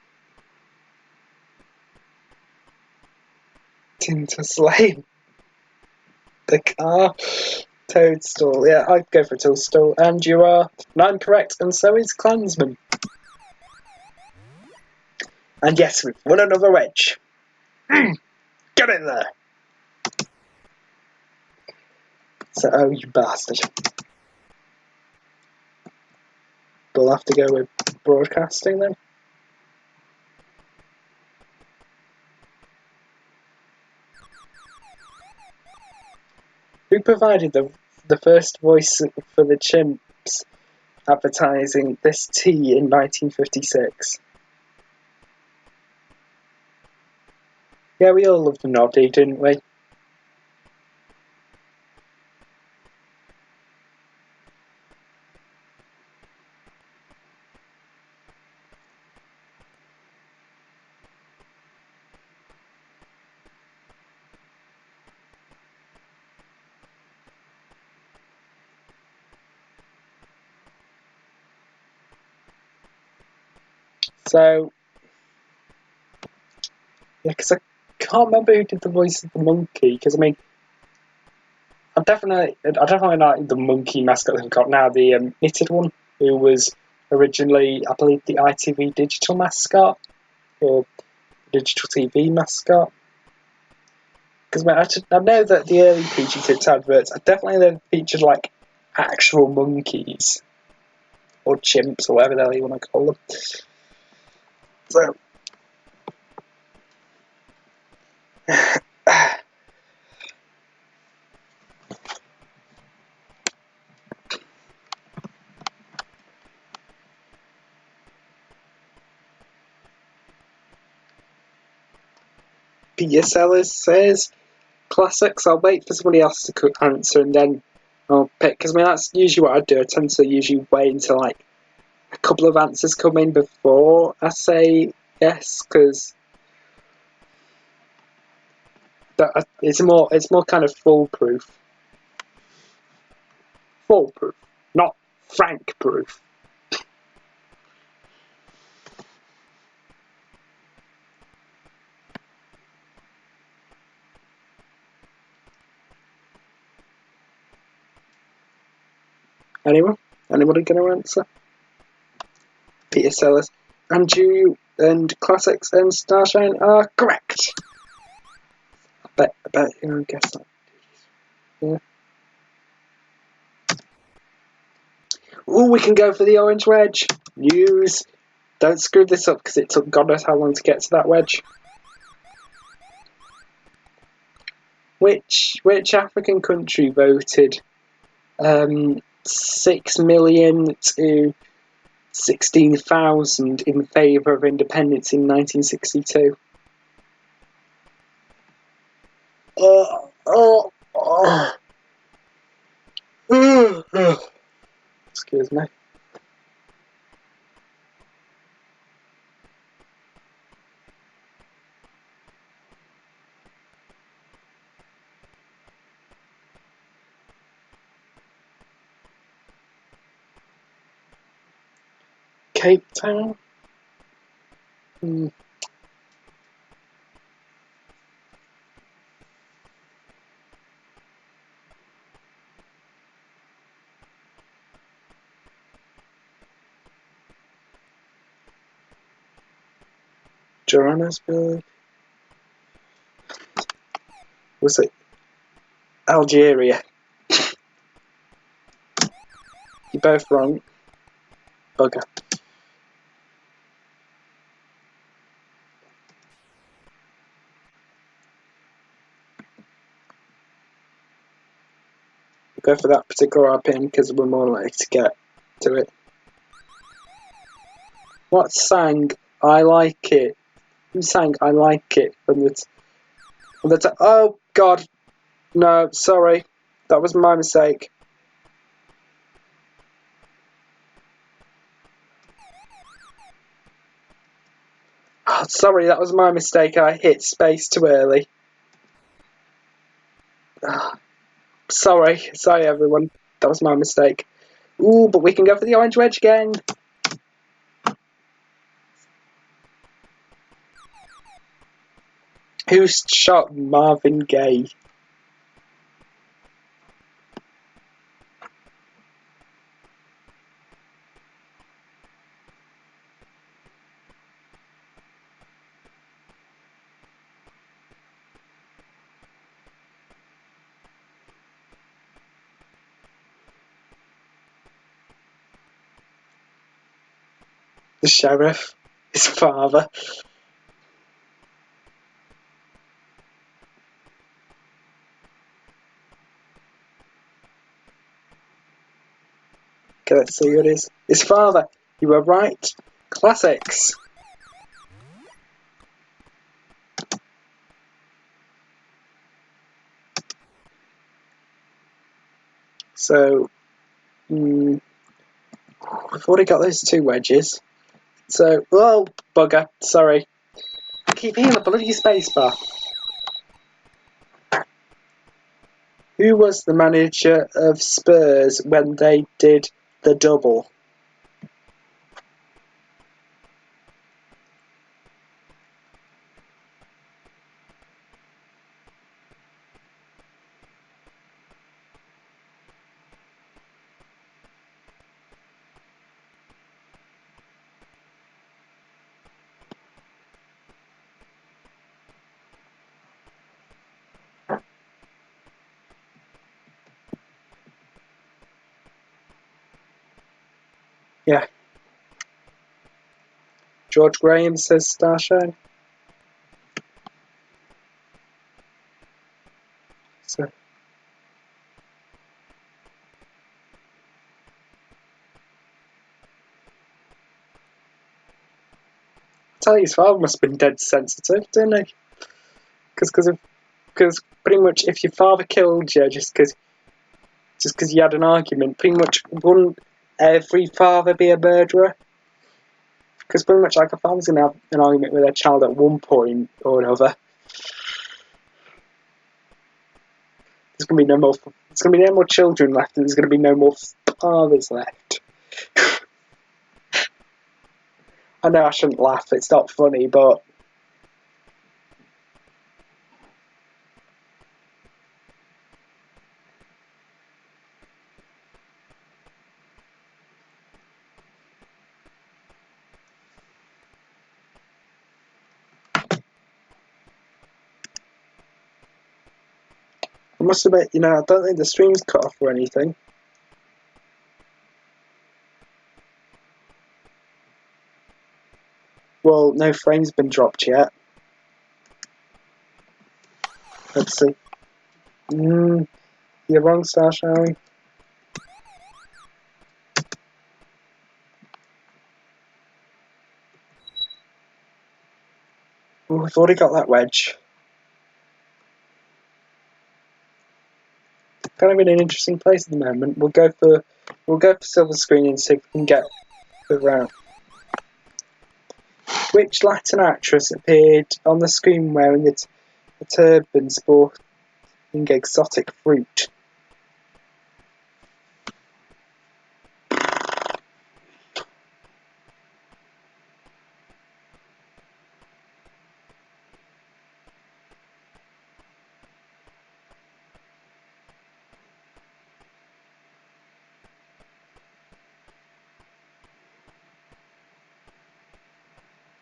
S1: Tinter Slane. The car. Toadstool. Yeah, I'd go for toadstool. And you are 9 correct, and so is Clansman. And yes, we've won another wedge. Get in there! So, oh, you bastard. We'll have to go with broadcasting then. Who provided the first voice for the chimps advertising this tea in 1956? Yeah, we all loved Noddy, didn't we? So, yeah, because I can't remember who did the voice of the monkey, because I mean, I definitely like the monkey mascot that we've got now, the knitted one, who was originally, I believe, the ITV digital mascot, or digital TV mascot. Because I know that the early PG Tips adverts, I definitely then featured like actual monkeys, or chimps, or whatever the hell you want to call them. So, Peter Sellers says, classics, I'll wait for somebody else to answer and then I'll pick. Because I mean, that's usually what I do. I tend to usually wait until like a couple of answers come in before I say yes, because it's more kind of foolproof. Foolproof, not frank proof. Anyone? Anybody going to answer? Peter Sellers. And you and Classics and Starshine are correct. I bet you know, guess that. Yeah. Ooh, we can go for the orange wedge. News. Don't screw this up because it took God knows how long to get to that wedge. Which African country voted 6 million to 16,000 in favour of independence in 1962? Excuse me. Cape Town? Johannesburg? Was it Algeria? You're both wrong. Bugger. go for that particular pin because we're more likely to get to it. What sang I Like It? Who sang I Like It from the oh god, no, sorry, that was my mistake. Oh, sorry, that was my mistake. I hit space too early. Oh, sorry everyone, that was my mistake. Ooh, but we can go for the orange wedge again. Who shot Marvin Gaye? The sheriff. His father. Okay, let's see who it is. His father. You were right. Classics. So, we've already got those two wedges. So, oh, bugger, sorry. I keep hitting the bloody spacebar. Who was the manager of Spurs when they did the double? Yeah. George Graham says Starshine. So, I tell you, his father must have been dead sensitive, didn't he? Because pretty much if your father killed you just because you had an argument, pretty much wouldn't every father be a murderer? Because pretty much like a father's gonna have an argument with their child at one point or another. There's gonna be no more. There's gonna be no more children left, and there's gonna be no more fathers left. I know I shouldn't laugh. It's not funny, but I must admit, I don't think the stream's cut off or anything. Well, no frame's been dropped yet. Let's see. You're wrong, Starshine. Oh, we've already got that wedge. Kind of in an interesting place at the moment. We'll go for silver screen and see if we can get the round. Which Latin actress appeared on the screen wearing a turban sporting exotic fruit?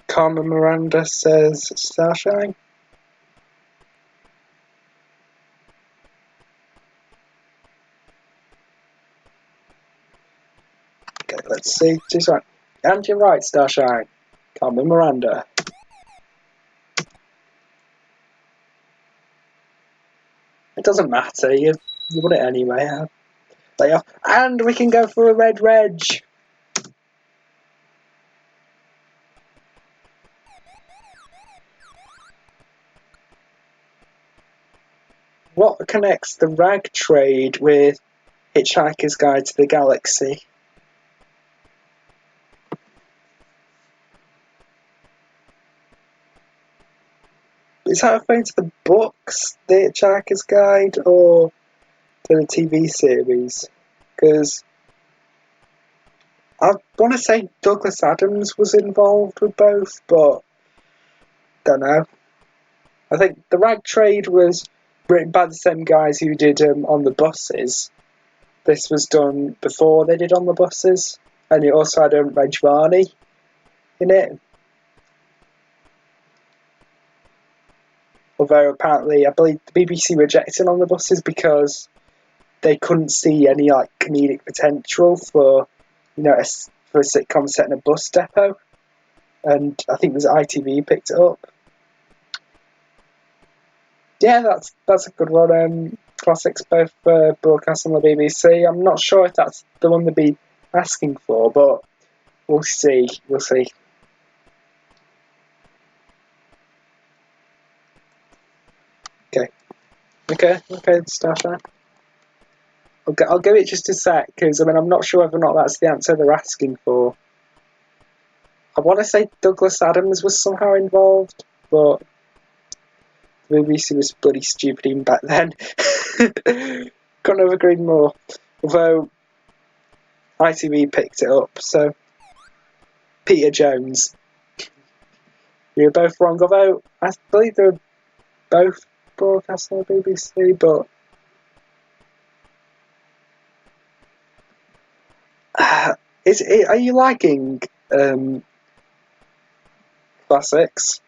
S1: Carmen Miranda says Starshine. Okay, let's see. She's right. And you're right, Starshine. Carmen Miranda. It doesn't matter. You want it anyway. Lay off. And we can go for a red reg. What connects the rag trade with Hitchhiker's Guide to the Galaxy? Is that referring to the books, the Hitchhiker's Guide, or to the TV series? Because I want to say Douglas Adams was involved with both, but don't know. I think the rag trade was written by the same guys who did On the Buses. This was done before they did On the Buses, and it also had Reg Varney in it. Although apparently, I believe the BBC rejected On the Buses because they couldn't see any like comedic potential for, for a sitcom set in a bus depot, and I think it was ITV picked it up. Yeah, that's a good one. Classics both broadcast on the BBC. I'm not sure if that's the one they'd be asking for, but we'll see. We'll see. Okay, Stasha. I'll give it just a sec, because I'm not sure whether or not that's the answer they're asking for. I want to say Douglas Adams was somehow involved, but the BBC was bloody stupid even back then. Couldn't have agreed more. Although ITV picked it up, so Peter Jones. You're both wrong, although I believe they're both broadcast on the BBC, but are you liking classics?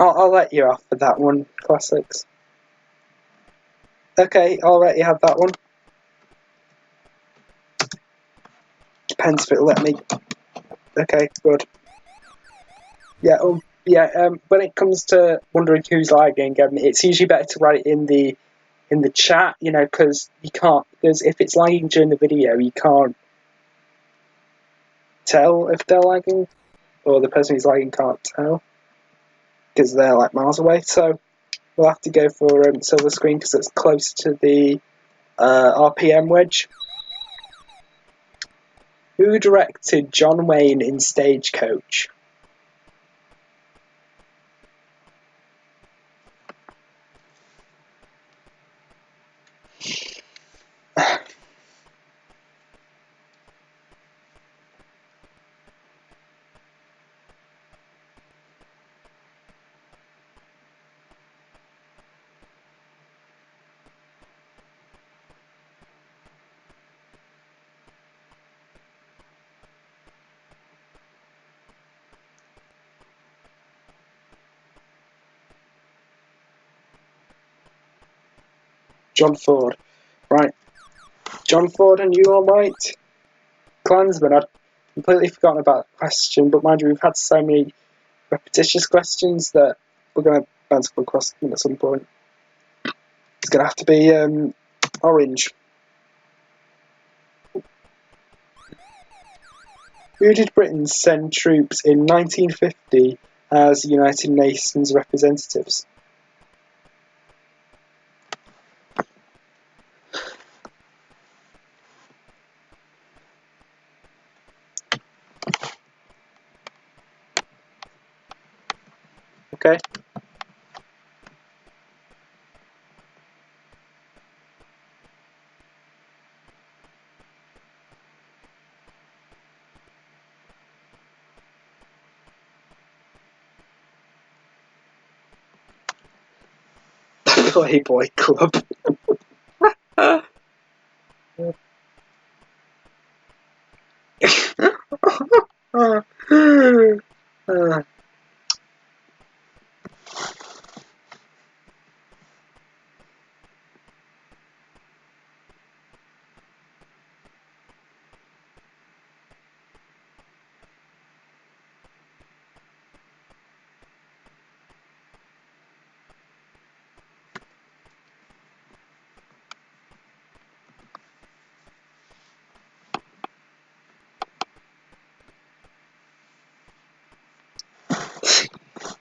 S1: I'll let you off for that one, classics. Okay, I'll let you have that one. Depends if it'll let me. Okay, good. Yeah, when it comes to wondering who's lagging, it's usually better to write it in the chat, because if it's lagging during the video, you can't tell if they're lagging, or the person who's lagging can't tell, because they're like miles away. So we'll have to go for silver screen because it's close to the RPM wedge. Who directed John Wayne in Stagecoach? John Ford. Right. John Ford, and you all right? Klansman, I'd completely forgotten about the question, but mind you, we've had so many repetitious questions that we're going to bounce across them at some point. It's going to have to be orange. Who did Britain send troops in 1950 as United Nations representatives? Okay. Playboy Club.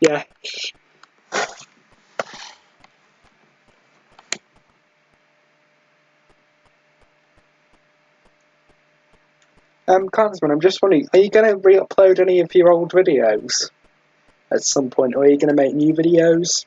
S1: Yeah. Clansman, I'm just wondering, are you going to re-upload any of your old videos at some point, or are you going to make new videos?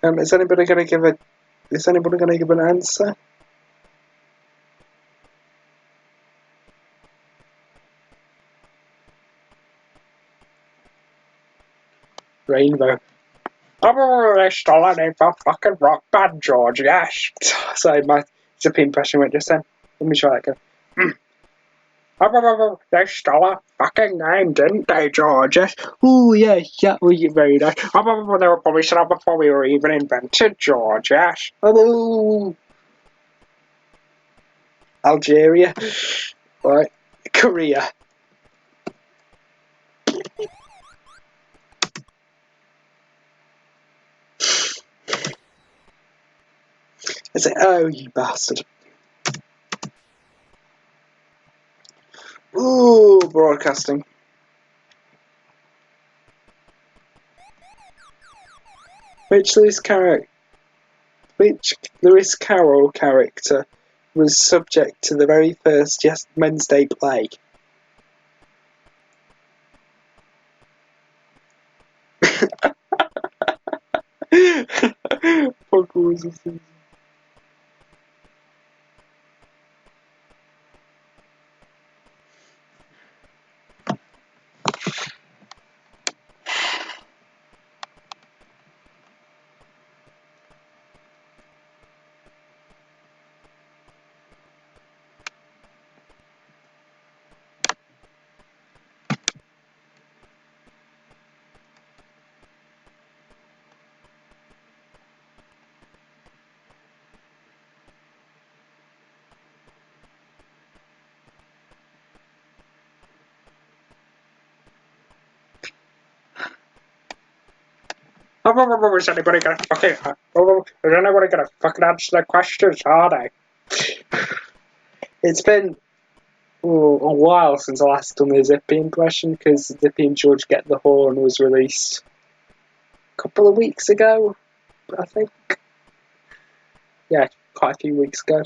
S1: Is anybody going to give an answer? Rainbow. I'm still in for fucking rock band, George, yes. Sorry, my zippy impression went just then. Let me try that again. They stole a fucking name, didn't they, George? Yes. Ooh, yeah, well, you're very nice. They were probably set up before we were even invented, George, yes. Ooh. Algeria. Right. Korea. Is it? Oh, you bastard. Ooh, broadcasting. Which Lewis Carroll character was subject to the very first Wednesday play? Fuck was this? Is anybody gonna fucking answer the questions, are they? It's been a while since I last done the Zippy impression, because Zippy and George Get the Horn was released a couple of weeks ago, I think. Yeah, quite a few weeks ago.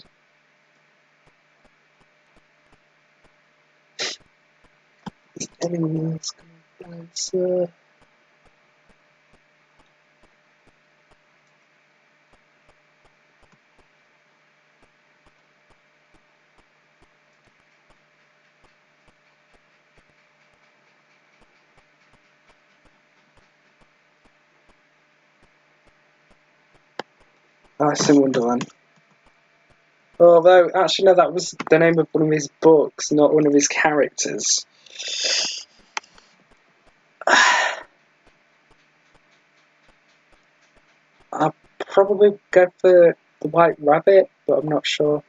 S1: Is anyone else gonna answer? Alice in Wonderland. Although, actually, no, that was the name of one of his books, not one of his characters. I'll probably go for the White Rabbit, but I'm not sure.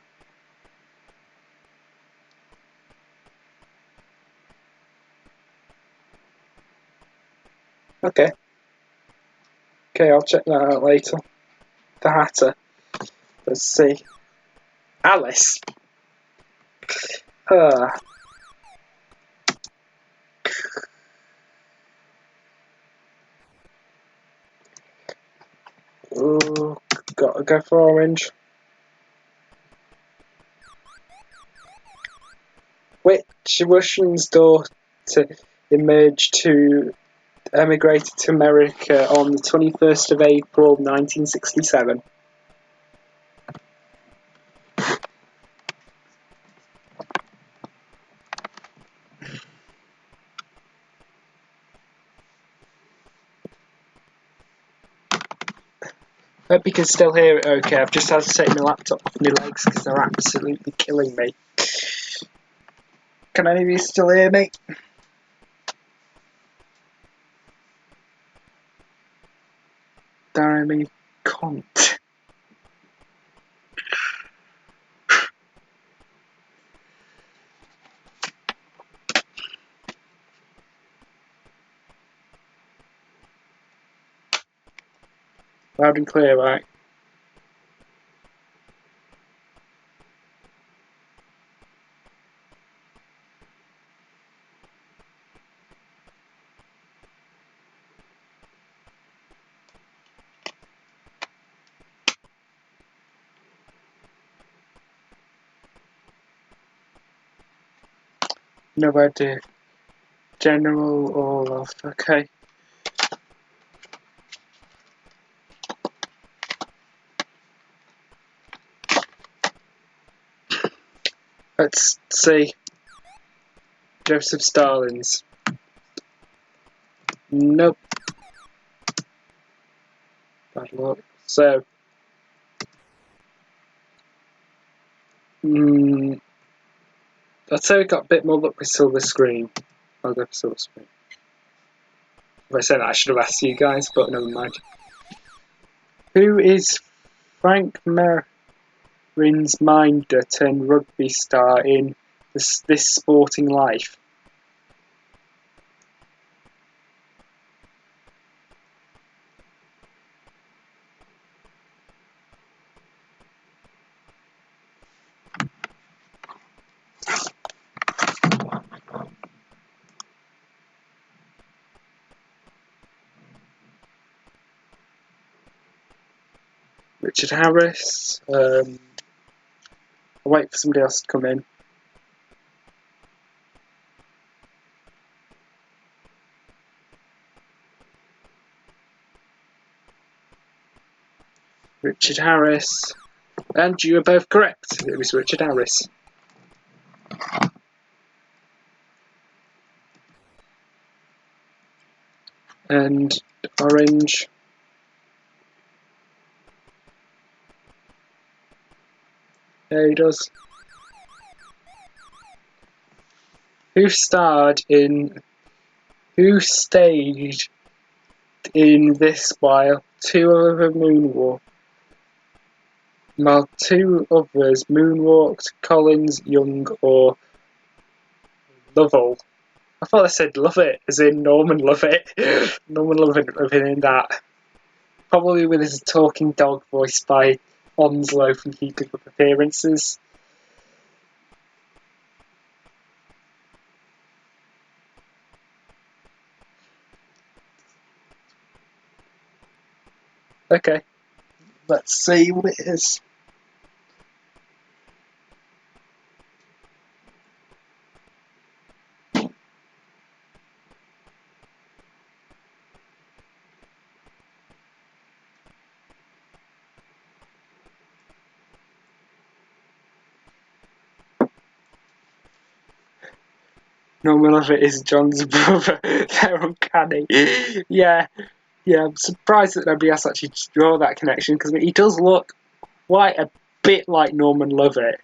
S1: Okay. Okay, I'll check that out later. The Hatter. Let's see. Alice. Ooh, gotta go for orange. Which Russian's daughter emerged to emigrated to America on the 21st of April 1967. Hope you can still hear it okay. I've just had to take my laptop off my legs because they're absolutely killing me. Can any of you still hear me? Damn cunt. Loud and clear, right? No idea. General or off. Okay. Let's see. Joseph Stalin's. Nope. Bad luck. So. I'd say we got a bit more luck with silver screen. I'll go for silver screen. If I said that, I should have asked you guys, but never mind. Who is Frank Marin's minder turned rugby star in this Sporting Life? Richard Harris. I'll wait for somebody else to come in. Richard Harris. And you are both correct. It was Richard Harris. And orange. There he does. Who staged in this while two others moonwalked, Collins, Young, or Lovell? I thought I said Lovett, as in Norman Lovett. Norman Lovett living in that. Probably with his talking dog voiced by Onslow from Keeping Up Appearances. Okay, let's see what it is. Norman Lovett is John's brother. They're uncanny. Yeah, I'm surprised that nobody else actually draw that connection, because he does look quite a bit like Norman Lovett.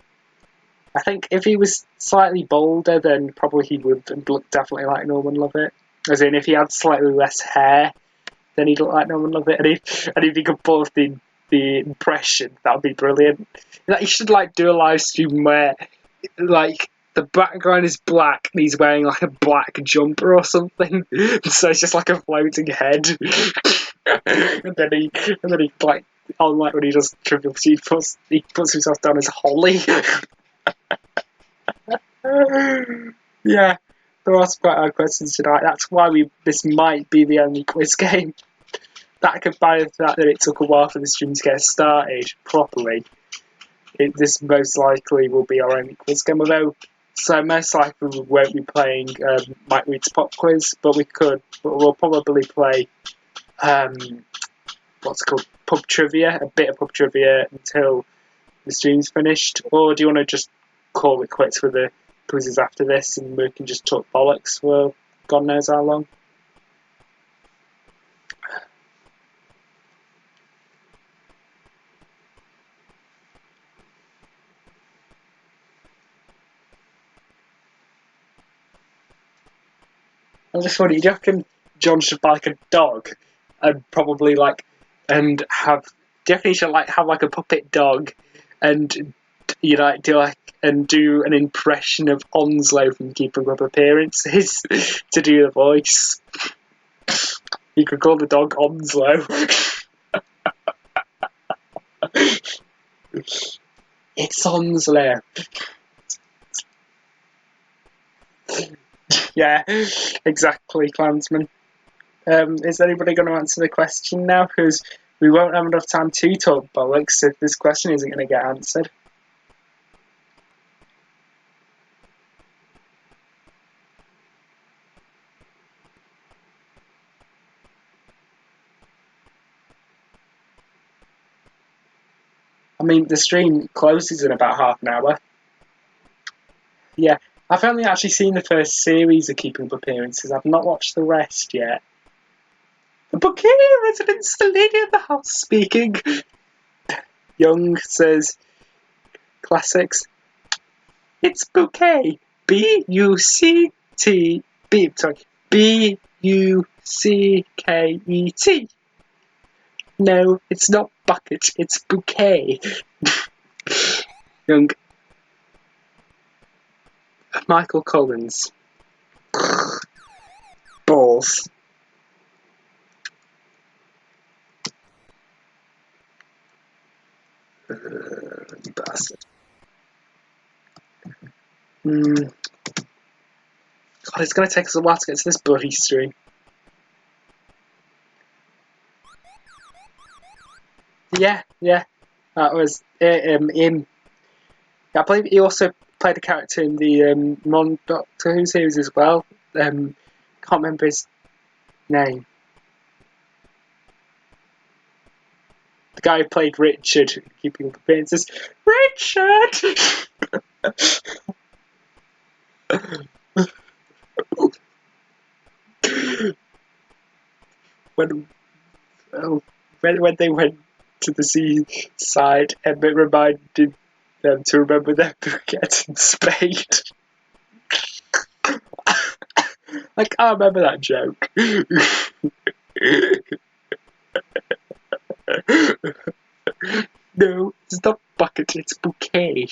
S1: I think if he was slightly bolder, then probably he would look definitely like Norman Lovett. As in, if he had slightly less hair, then he'd look like Norman Lovett. And if he could pull off the impression, that would be brilliant. Like, he should do a live stream where the background is black and he's wearing a black jumper or something. So it's just like a floating head. and then he unlike when he does Trivial Pursuit, he puts himself down as Holly. Yeah, there are some quite hard questions tonight. That's why this might be the only quiz game. That combined with the fact that it took a while for the stream to get started properly, this most likely will be our only quiz game. Although So most likely we won't be playing Mike Reed's Pop Quiz, but we'll probably play what's it called, pub trivia, a bit of pub trivia until the stream's finished. Or do you want to just call it quits with the quizzes after this and we can just talk bollocks for God knows how long? I was just wondering, do you reckon John should buy like a dog and probably and have? Do you reckon he should have a puppet dog and do an impression of Onslow from Keeping Up Appearances to do the voice? You could call the dog Onslow. It's Onslow. Yeah, exactly, Clansman. Is anybody going to answer the question now? Because we won't have enough time to talk bollocks if this question isn't going to get answered. I mean, the stream closes in about half an hour. Yeah, I've only actually seen the first series of Keeping Up Appearances. I've not watched the rest yet. The Bouquet residence, the lady of the house speaking. Young says, classics. It's Bouquet. B-U-C-T. B-U-C-K-E-T. No, it's not bucket, it's bouquet. Young. Michael Collins. Balls. Bastard. God, it's going to take us a while to get to this bloody stream. Yeah. That was him. I believe he also played a character in the non-Doctor Who series as well. Can't remember his name. The guy who played Richard, Keeping Up Appearances. Richard! when they went to the seaside, it reminded them to remember their bouquet and spade. I can't remember that joke. No, it's not bucket, it's bouquet.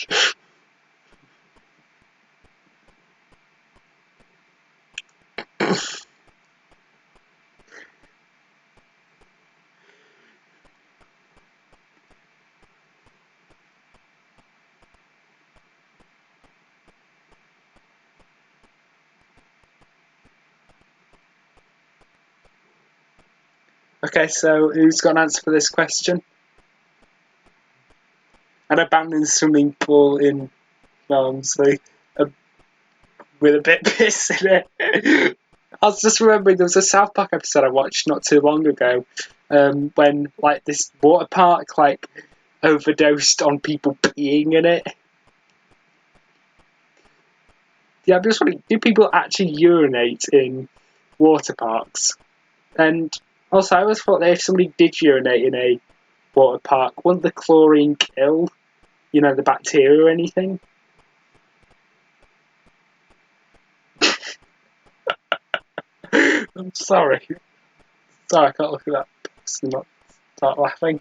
S1: Okay, so who's got an answer for this question? An abandoned swimming pool in Barnsley with a bit piss in it. I was just remembering there was a South Park episode I watched not too long ago when this water park overdosed on people peeing in it. Yeah, I'm just wondering, do people actually urinate in water parks? And also, I always thought that if somebody did urinate in a water park, wouldn't the chlorine kill, the bacteria or anything? I'm sorry. Sorry, I can't look at that post and not start laughing.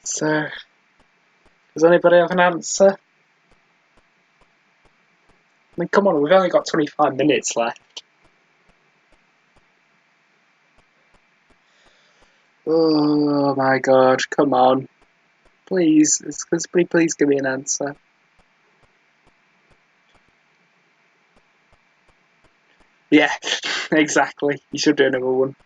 S1: So, does anybody have an answer? I mean, come on, we've only got 25 minutes left. Oh my god, come on. Please, please give me an answer. Yeah, exactly. You should do another one.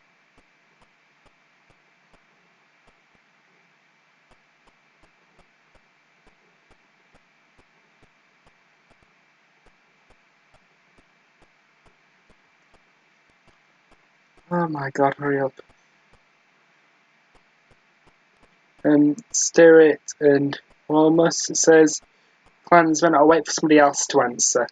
S1: Oh my god, hurry up. Steer it and almost it says Klansman, I'll wait for somebody else to answer.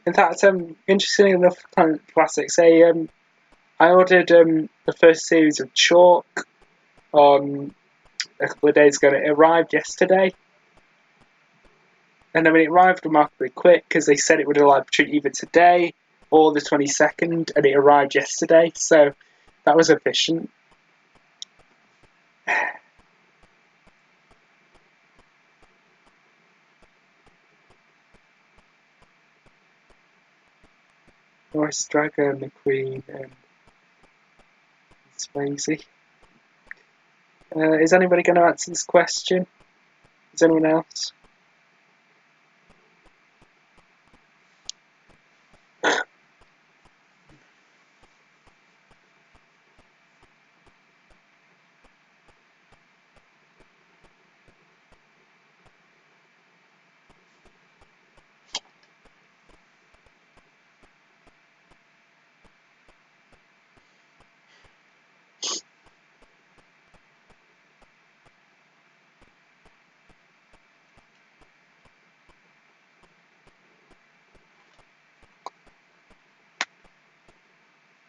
S1: In fact, interestingly enough, classics. I ordered the first series of Chalk on a couple of days ago. And it arrived yesterday, and I mean it arrived remarkably quick because they said it would arrive either today or the 22nd, and it arrived yesterday. So that was efficient. Norris Drago, McQueen, and Swayze. Is anybody going to answer this question? Is anyone else?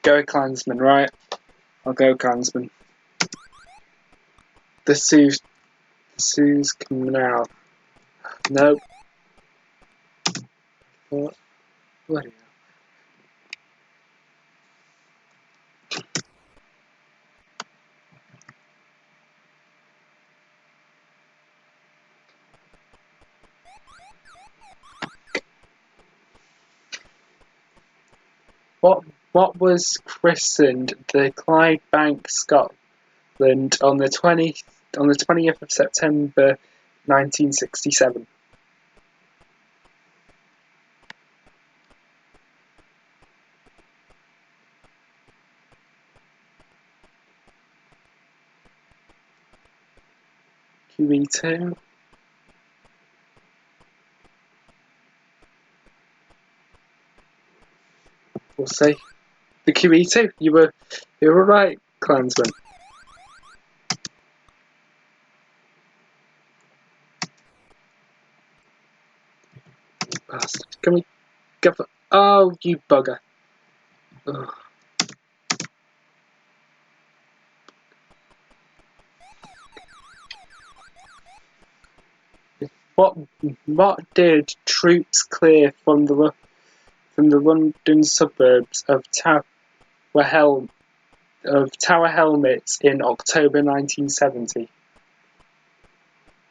S1: Go Klansman, right? I'll go Klansman. The Sue's Canal. Nope. What? Bloody hell. What was christened the Clydebank Scotland on the 20th of September 1967? QE2. We'll see. The QE2. You were right, Klansman. Bastard. Can we go for... Oh, you bugger. Ugh. What did troops clear from the London suburbs of Tower Hamlets in October 1970?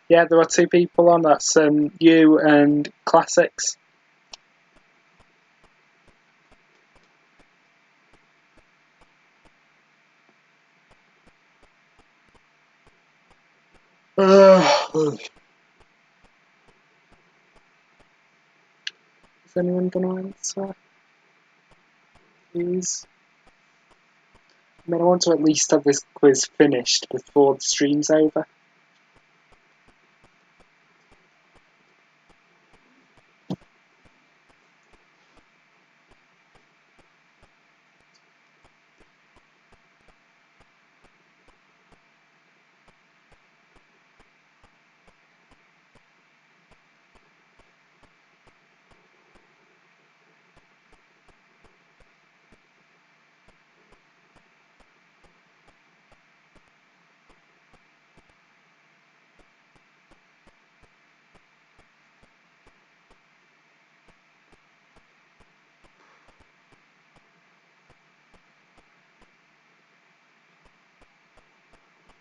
S1: Yeah, there are two people on. That's you and Classics. Is anyone going to answer? Please. I mean, I want to at least have this quiz finished before the stream's over.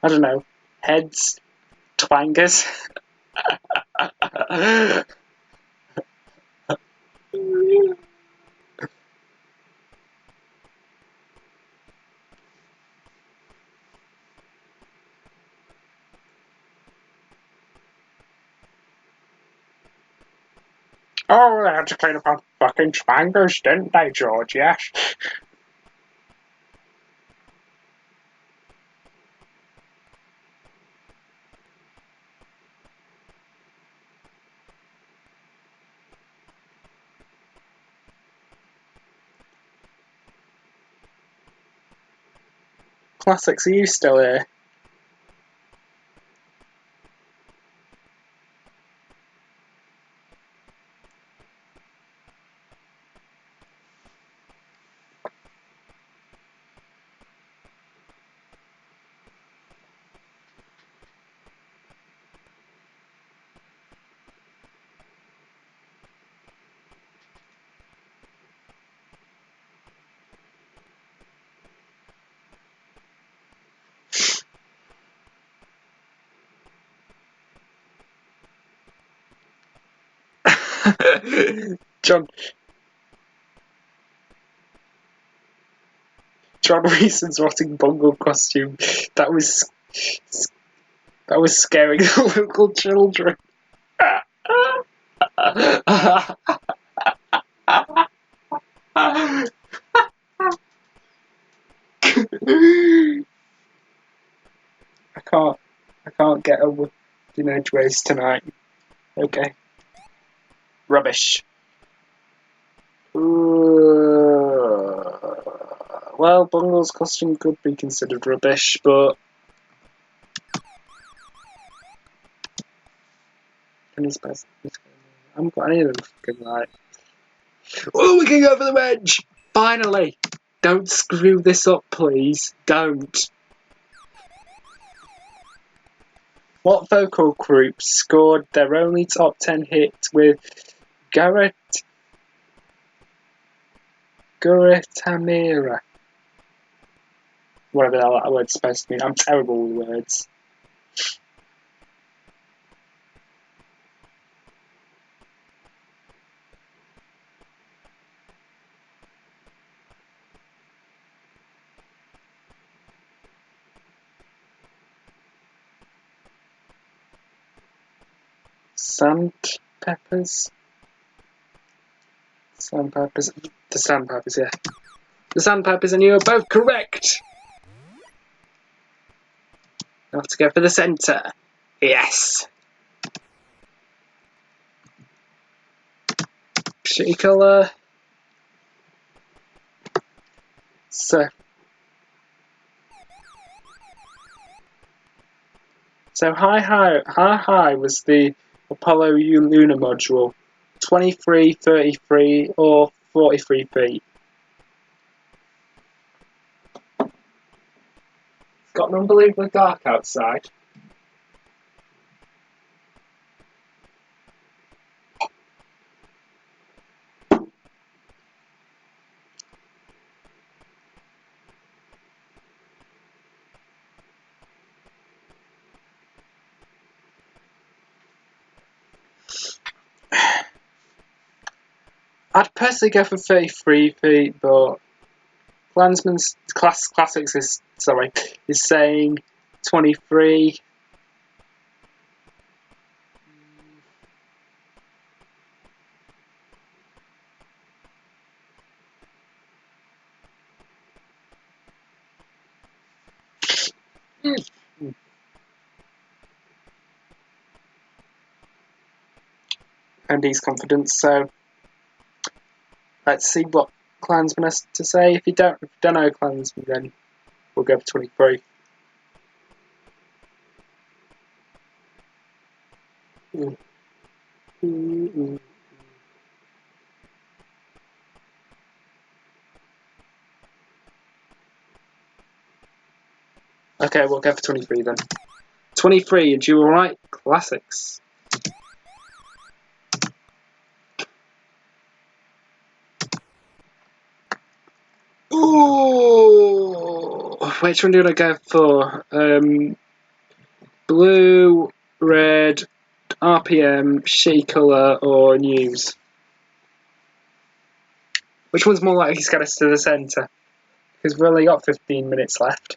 S1: I don't know. Heads, twangers. Oh, they had to clean up our fucking twangers, didn't they, George? Yes. Classics, are you still here? John Reason's rotting bungle costume. That was scaring the local children. I can't get a wooden edgeways tonight. Okay. Rubbish. Well, Bungle's costume could be considered rubbish, but I haven't got any of them fucking right. Oh, we can go for the wedge! Finally! Don't screw this up, please. Don't. What vocal group scored their only top 10 hit with Guretamira? Whatever that word's supposed to mean. I'm terrible with words. Sandpeppers? Sandpeppers. The Sandpeppers, yeah. The Sandpeppers, and you are both correct! I have to go for the centre. Yes! Shitty colour. So how high was the Apollo lunar module? 23, 33, or 43 feet? It's gotten unbelievably dark outside. I'd personally go for 33 feet, but Clansman's Classics is saying 23. And he's confident, so let's see what Clansman has to say. If you don't know Clansman, then we'll go for 23. Okay, we'll go for 23 then. 23, and you were right. Classics. Ooh, which one do I go for? Blue, red, RPM, shitty colour, or news? Which one's more likely to get us to the centre? Because we've only got 15 minutes left.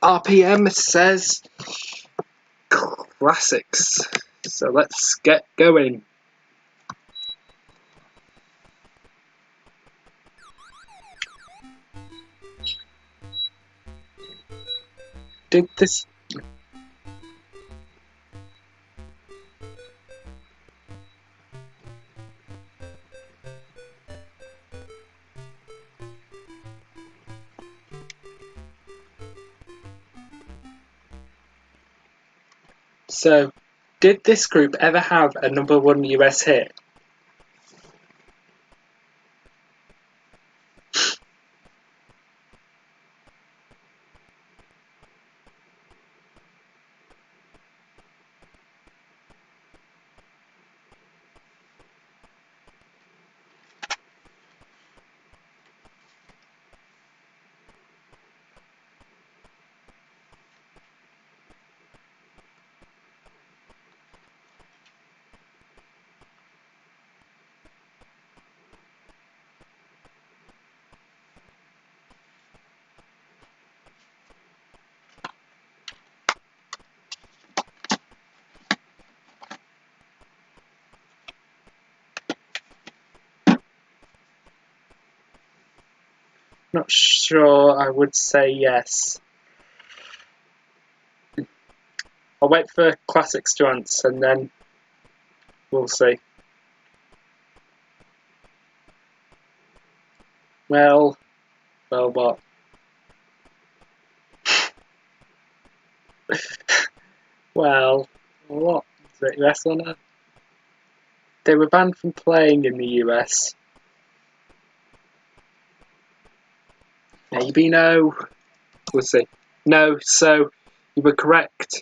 S1: RPM says classics. So let's get going. Did this... So, did this group ever have a #1 US hit? Not sure, I would say yes. I'll wait for classics to answer and then we'll see. Well, what? Well, what? Is it US or no? They were banned from playing in the US. Maybe no. We'll see. No, so you were correct.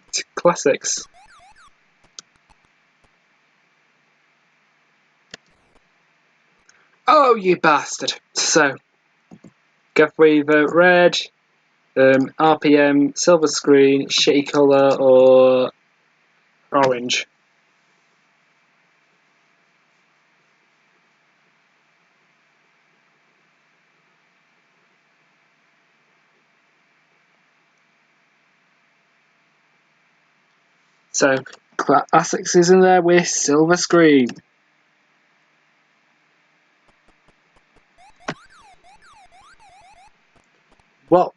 S1: It's classics. Oh, you bastard. So, Gav Weaver, red, RPM, silver screen, shitty colour, or orange? So, classics is in there with silver screen.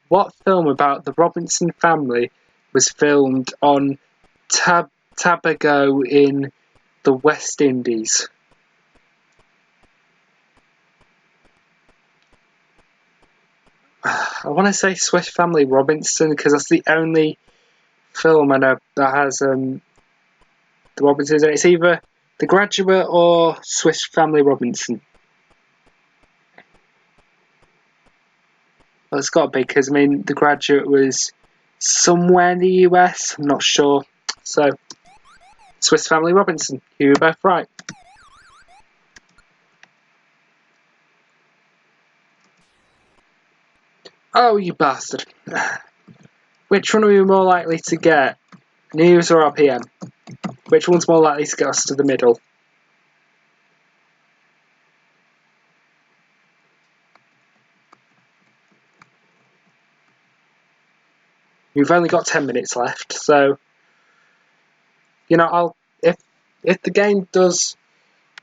S1: What film about the Robinson family was filmed on Tobago in the West Indies? I want to say Swiss Family Robinson because that's the only film I know that has the Robinsons in it. It's either The Graduate or Swiss Family Robinson. Well, it's got to be because, I mean, The Graduate was somewhere in the US. I'm not sure. So, Swiss Family Robinson. You were both right. Oh, you bastard. Which one are we more likely to get? News or RPM? Which one's more likely to get us to the middle? We've only got 10 minutes left, so you know, if the game does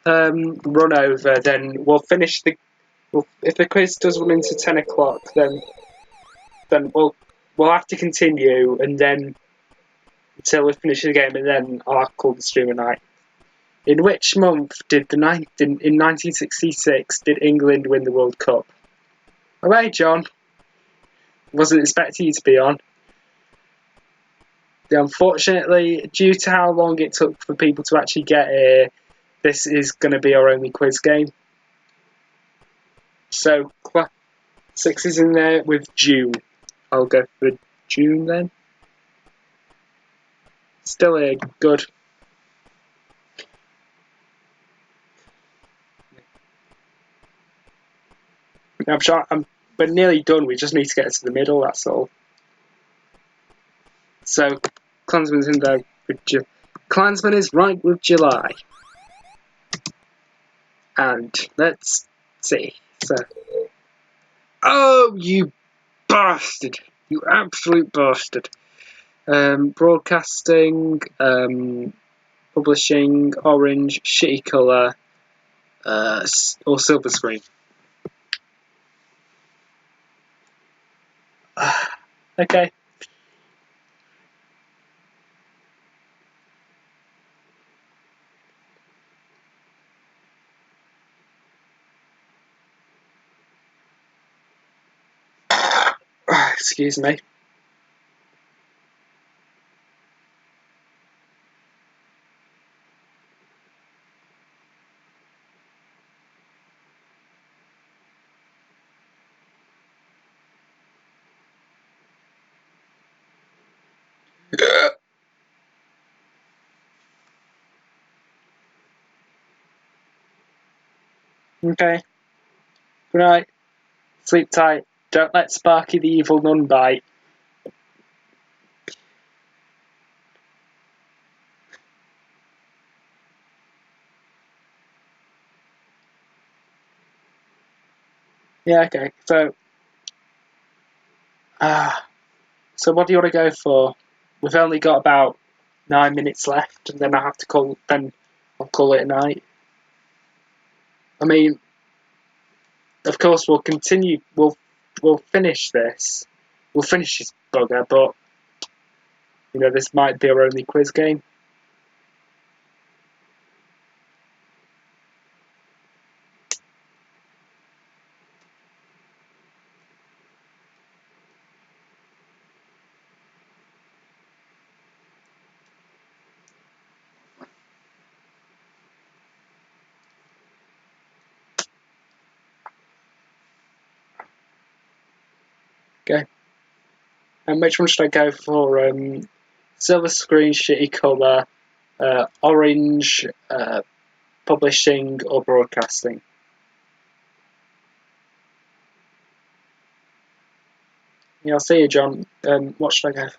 S1: run over, then we'll finish if the quiz does run into 10 o'clock, then we'll have to continue, and then until we finish the game, and then I'll call the stream a night. In which month did in 1966 did England win the World Cup? Alright, John. Wasn't expecting you to be on. Unfortunately, due to how long it took for people to actually get here, this is going to be our only quiz game. So, 6 is in there with June. I'll go for June then. Still here, good. We're nearly done. We just need to get to the middle. That's all. So, Klansman's in there with Klansman is right with July. And let's see. So, oh, you bastard! You absolute bastard! Broadcasting, publishing, orange, shitty colour, or silver screen. Okay. Excuse me. Okay. Good night. Sleep tight. Don't let Sparky the evil nun bite. Yeah, okay. So what do you want to go for? We've only got about 9 minutes left, and then I'll call it a night. I mean, of course we'll continue. We'll finish this. We'll finish this bugger, but this might be our only quiz game. Okay. And which one should I go for? Silver screen, shitty colour, orange, publishing, or broadcasting? Yeah, I'll see you, John. What should I go for?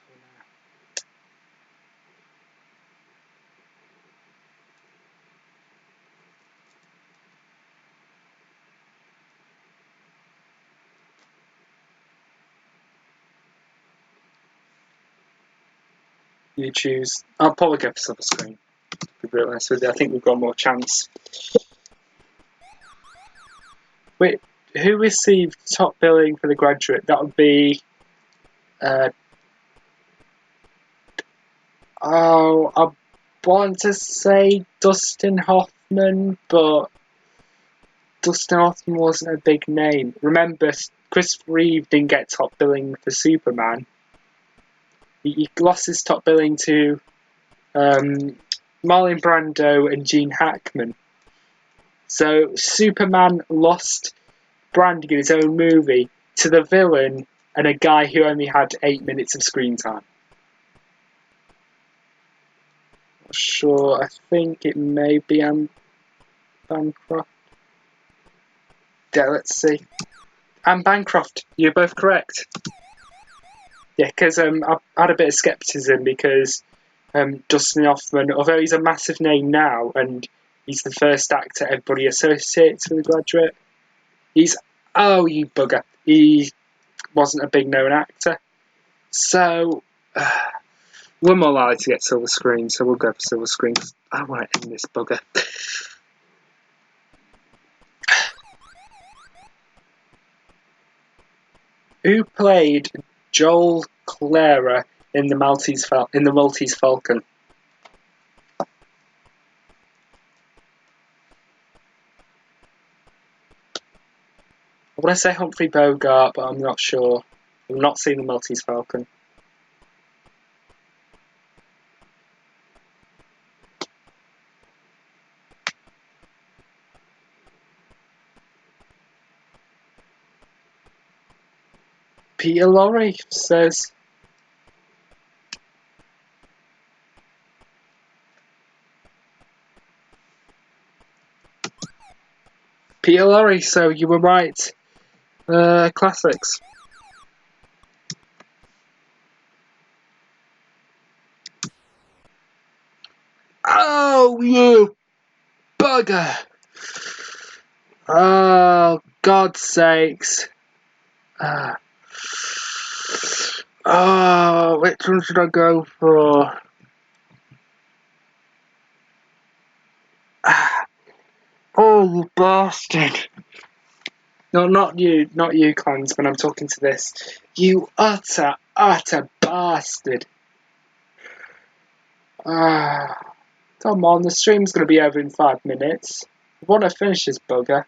S1: You choose. I'll probably go for silver screen. To be real honest with you, I think we've got more chance. Wait, who received top billing for The Graduate? That would be. I want to say Dustin Hoffman, but Dustin Hoffman wasn't a big name. Remember, Christopher Reeve didn't get top billing for Superman. He lost his top billing to Marlon Brando and Gene Hackman. So Superman lost branding in his own movie to the villain and a guy who only had 8 minutes of screen time. Not sure, I think it may be Bancroft. Yeah, let's see. Anne Bancroft, you're both correct. Yeah, because I had a bit of scepticism because Dustin Hoffman, although he's a massive name now and he's the first actor everybody associates with The Graduate, oh, you bugger, he wasn't a big known actor. So, we're more likely to get silver screen, so we'll go for silver screen. I want to end this bugger. Who played Joel Clara in the Maltese Falcon? I want to say Humphrey Bogart, but I'm not sure. I've not seen the Maltese Falcon. Peter Lorre says. Peter Lorre, so you were right. Classics. Oh, you bugger! Oh, God's sakes. Oh, which one should I go for? Oh, you bastard. No, not you, Clans, when I'm talking to this. You utter bastard. Come on, the stream's going to be over in 5 minutes. I want to finish this bugger.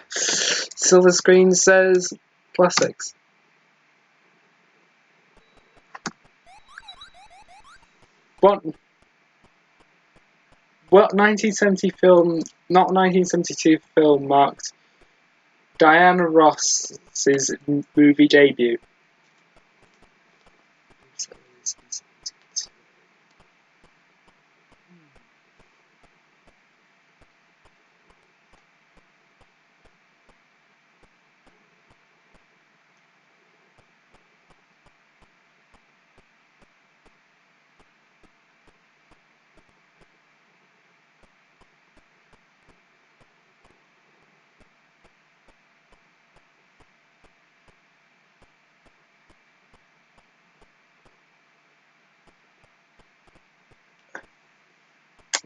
S1: Silver screen says classics. What 1970 film, not 1972 film, marked Diana Ross's movie debut?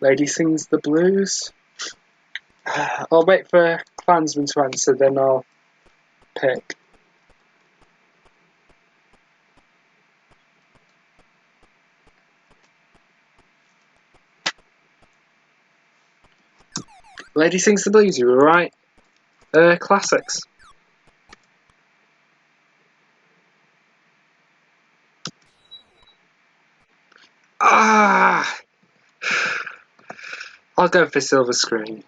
S1: Lady Sings the Blues. I'll wait for Klansman to answer, then I'll pick. Lady Sings the Blues, you were right. Classics. I'll go for Silver Screen.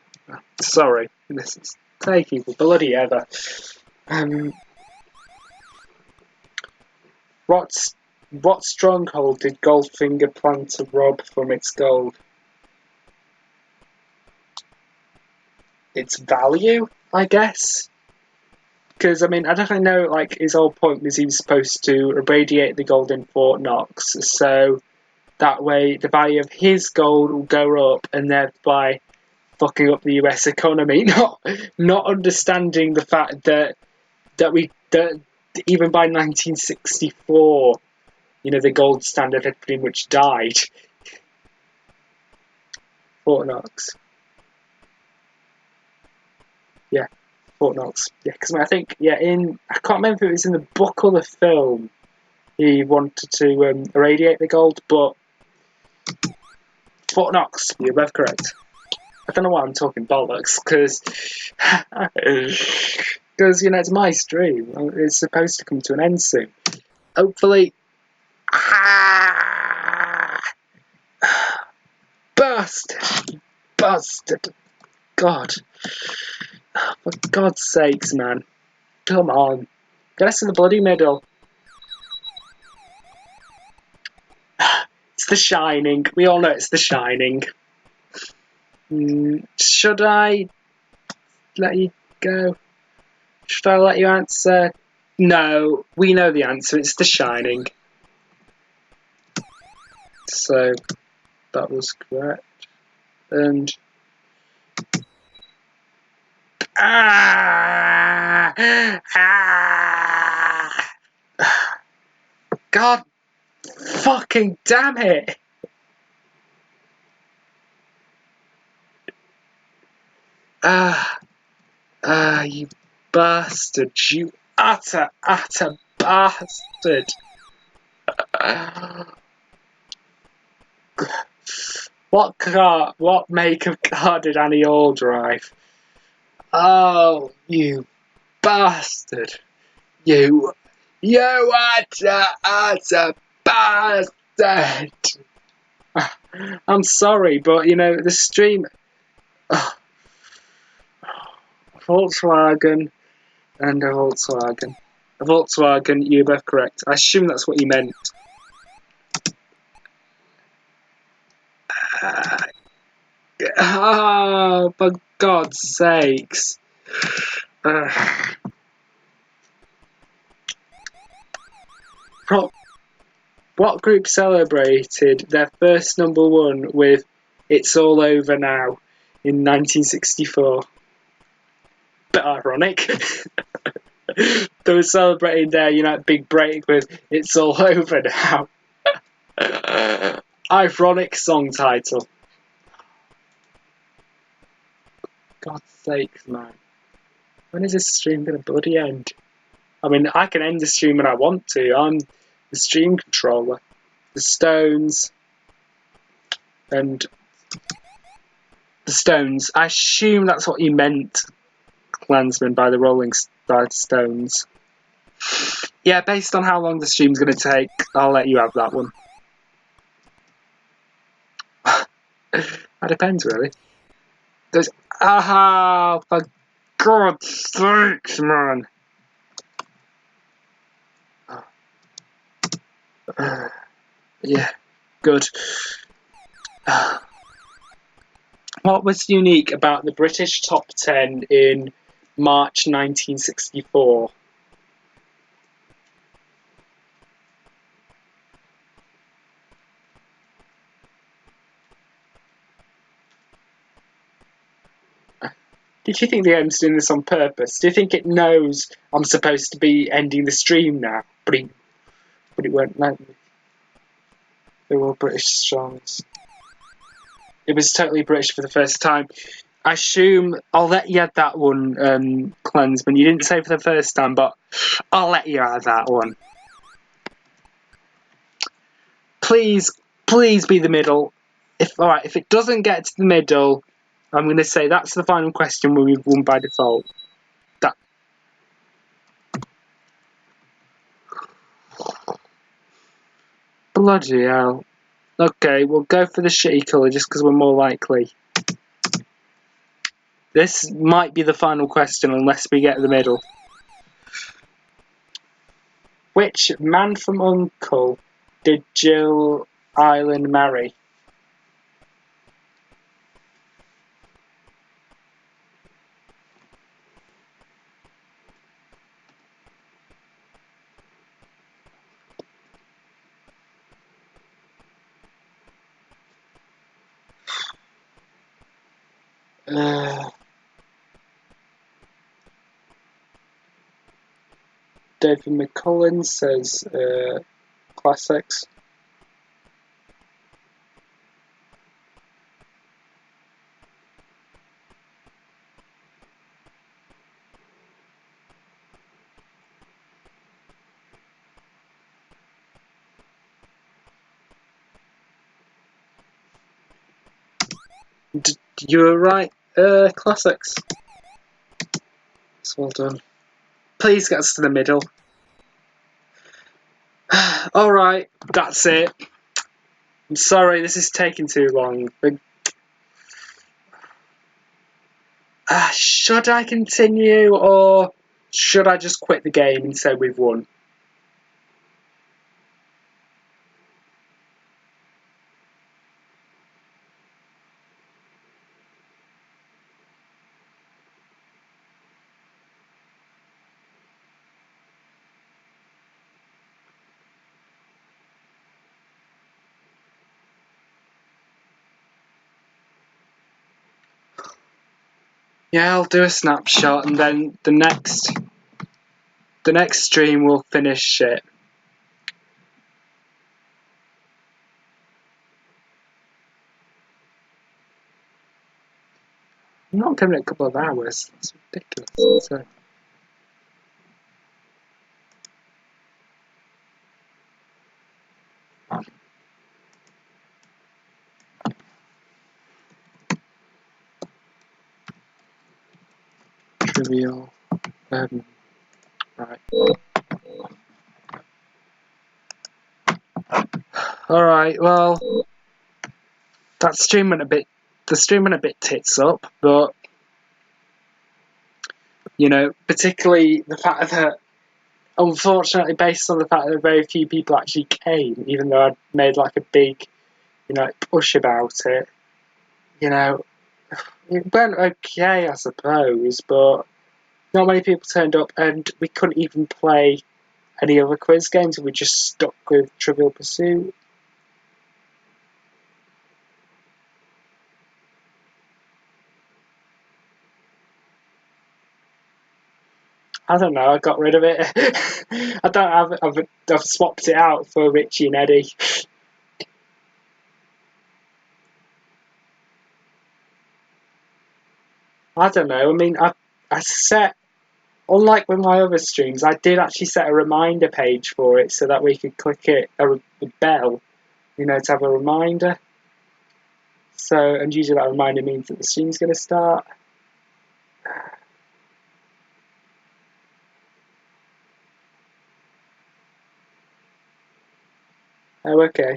S1: Sorry, this is taking bloody ever. What stronghold did Goldfinger plan to rob from its gold? Its value, I guess. Because, I mean, I definitely know, like, his whole point was he was supposed to irradiate the gold in Fort Knox, so that way the value of his gold will go up, and thereby fucking up the US economy, not understanding the fact that even by 1964, you know, the gold standard had pretty much died. Fort Knox. Yeah, Fort Knox. Yeah, because I think, I can't remember if it was in the book or the film, he wanted to irradiate the gold, but Fort Knox, you're both correct. I don't know why I'm talking bollocks, because you know, it's my stream. It's supposed to come to an end soon. Hopefully. Bastard. God. For God's sakes, man. Come on. Get us in the bloody middle. It's The Shining. We all know it's The Shining. Should I let you go? Should I let you answer? No, we know the answer. It's The Shining. So, that was correct. And... God fucking damn it! You bastard, you utter bastard! What make of car did Annie Hall drive? Oh, you bastard! You utter bastard! I'm sorry, but you know, the stream... Volkswagen and a Volkswagen. A Volkswagen, you're both correct. I assume that's what you meant. Oh, for God's sakes. What group celebrated their first #1 with "It's All Over Now" in 1964? Bit ironic. They were celebrating their big break with "It's All Over Now." Ironic song title. God's sakes, man. When is this stream gonna bloody end? I mean, I can end the stream when I want to. I'm the stream controller. The Stones and the Stones. I assume that's what you meant, Klansman, by the Rolling Stones. Yeah, based on how long the stream's going to take, I'll let you have that one. That depends, really. There's... Ah, for God's sakes, man. Yeah, good. What was unique about the British Top 10 in March 1964? Did you think the game's doing this on purpose? Do you think it knows I'm supposed to be ending the stream now? But it won't let me. They were British songs. It was totally British for the first time. I assume I'll let you have that one, Klansman. You didn't say for the first time, but I'll let you have that one. Please be the middle. If it doesn't get to the middle, I'm going to say that's the final question when we've won by default. Bloody hell. Okay, we'll go for the shitty colour just because we're more likely. This might be the final question unless we get the middle. Which man from Uncle did Jill Island marry? David McCullin says classics. You were right. Classics. It's well done. Please get us to the middle. Alright, that's it. I'm sorry, this is taking too long. Should I continue or should I just quit the game and say we've won? Yeah, I'll do a snapshot and then the next stream will finish it. I'm not giving it a couple of hours. That's ridiculous. So, trivial. Right. Alright, well, the stream went a bit tits up, but particularly the fact that, unfortunately, based on the fact that very few people actually came, even though I'd made like a big, push about it, it went okay, I suppose, but not many people turned up, and we couldn't even play any other quiz games. We just stuck with Trivial Pursuit. I don't know. I got rid of it. I don't have. I've swapped it out for Richie and Eddie. I don't know. I mean, I set, unlike with my other streams, I did actually set a reminder page for it so that we could click it a bell, to have a reminder. So, and usually that reminder means that the stream's going to start. Oh, okay.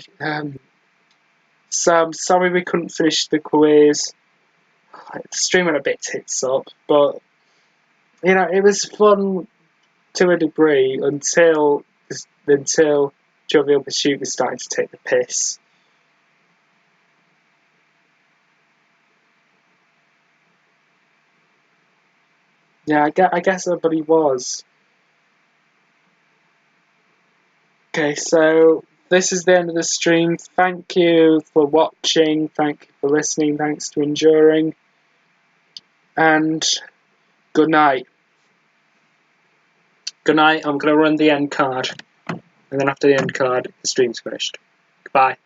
S1: So I'm sorry we couldn't finish the quiz. The stream went a bit tits up, but it was fun to a degree until Trivial Pursuit was starting to take the piss. Yeah, I guess everybody was. Okay, so this is the end of the stream. Thank you for watching. Thank you for listening. Thanks for enduring. And good night. Good night. I'm going to run the end card. And then after the end card, the stream's finished. Goodbye.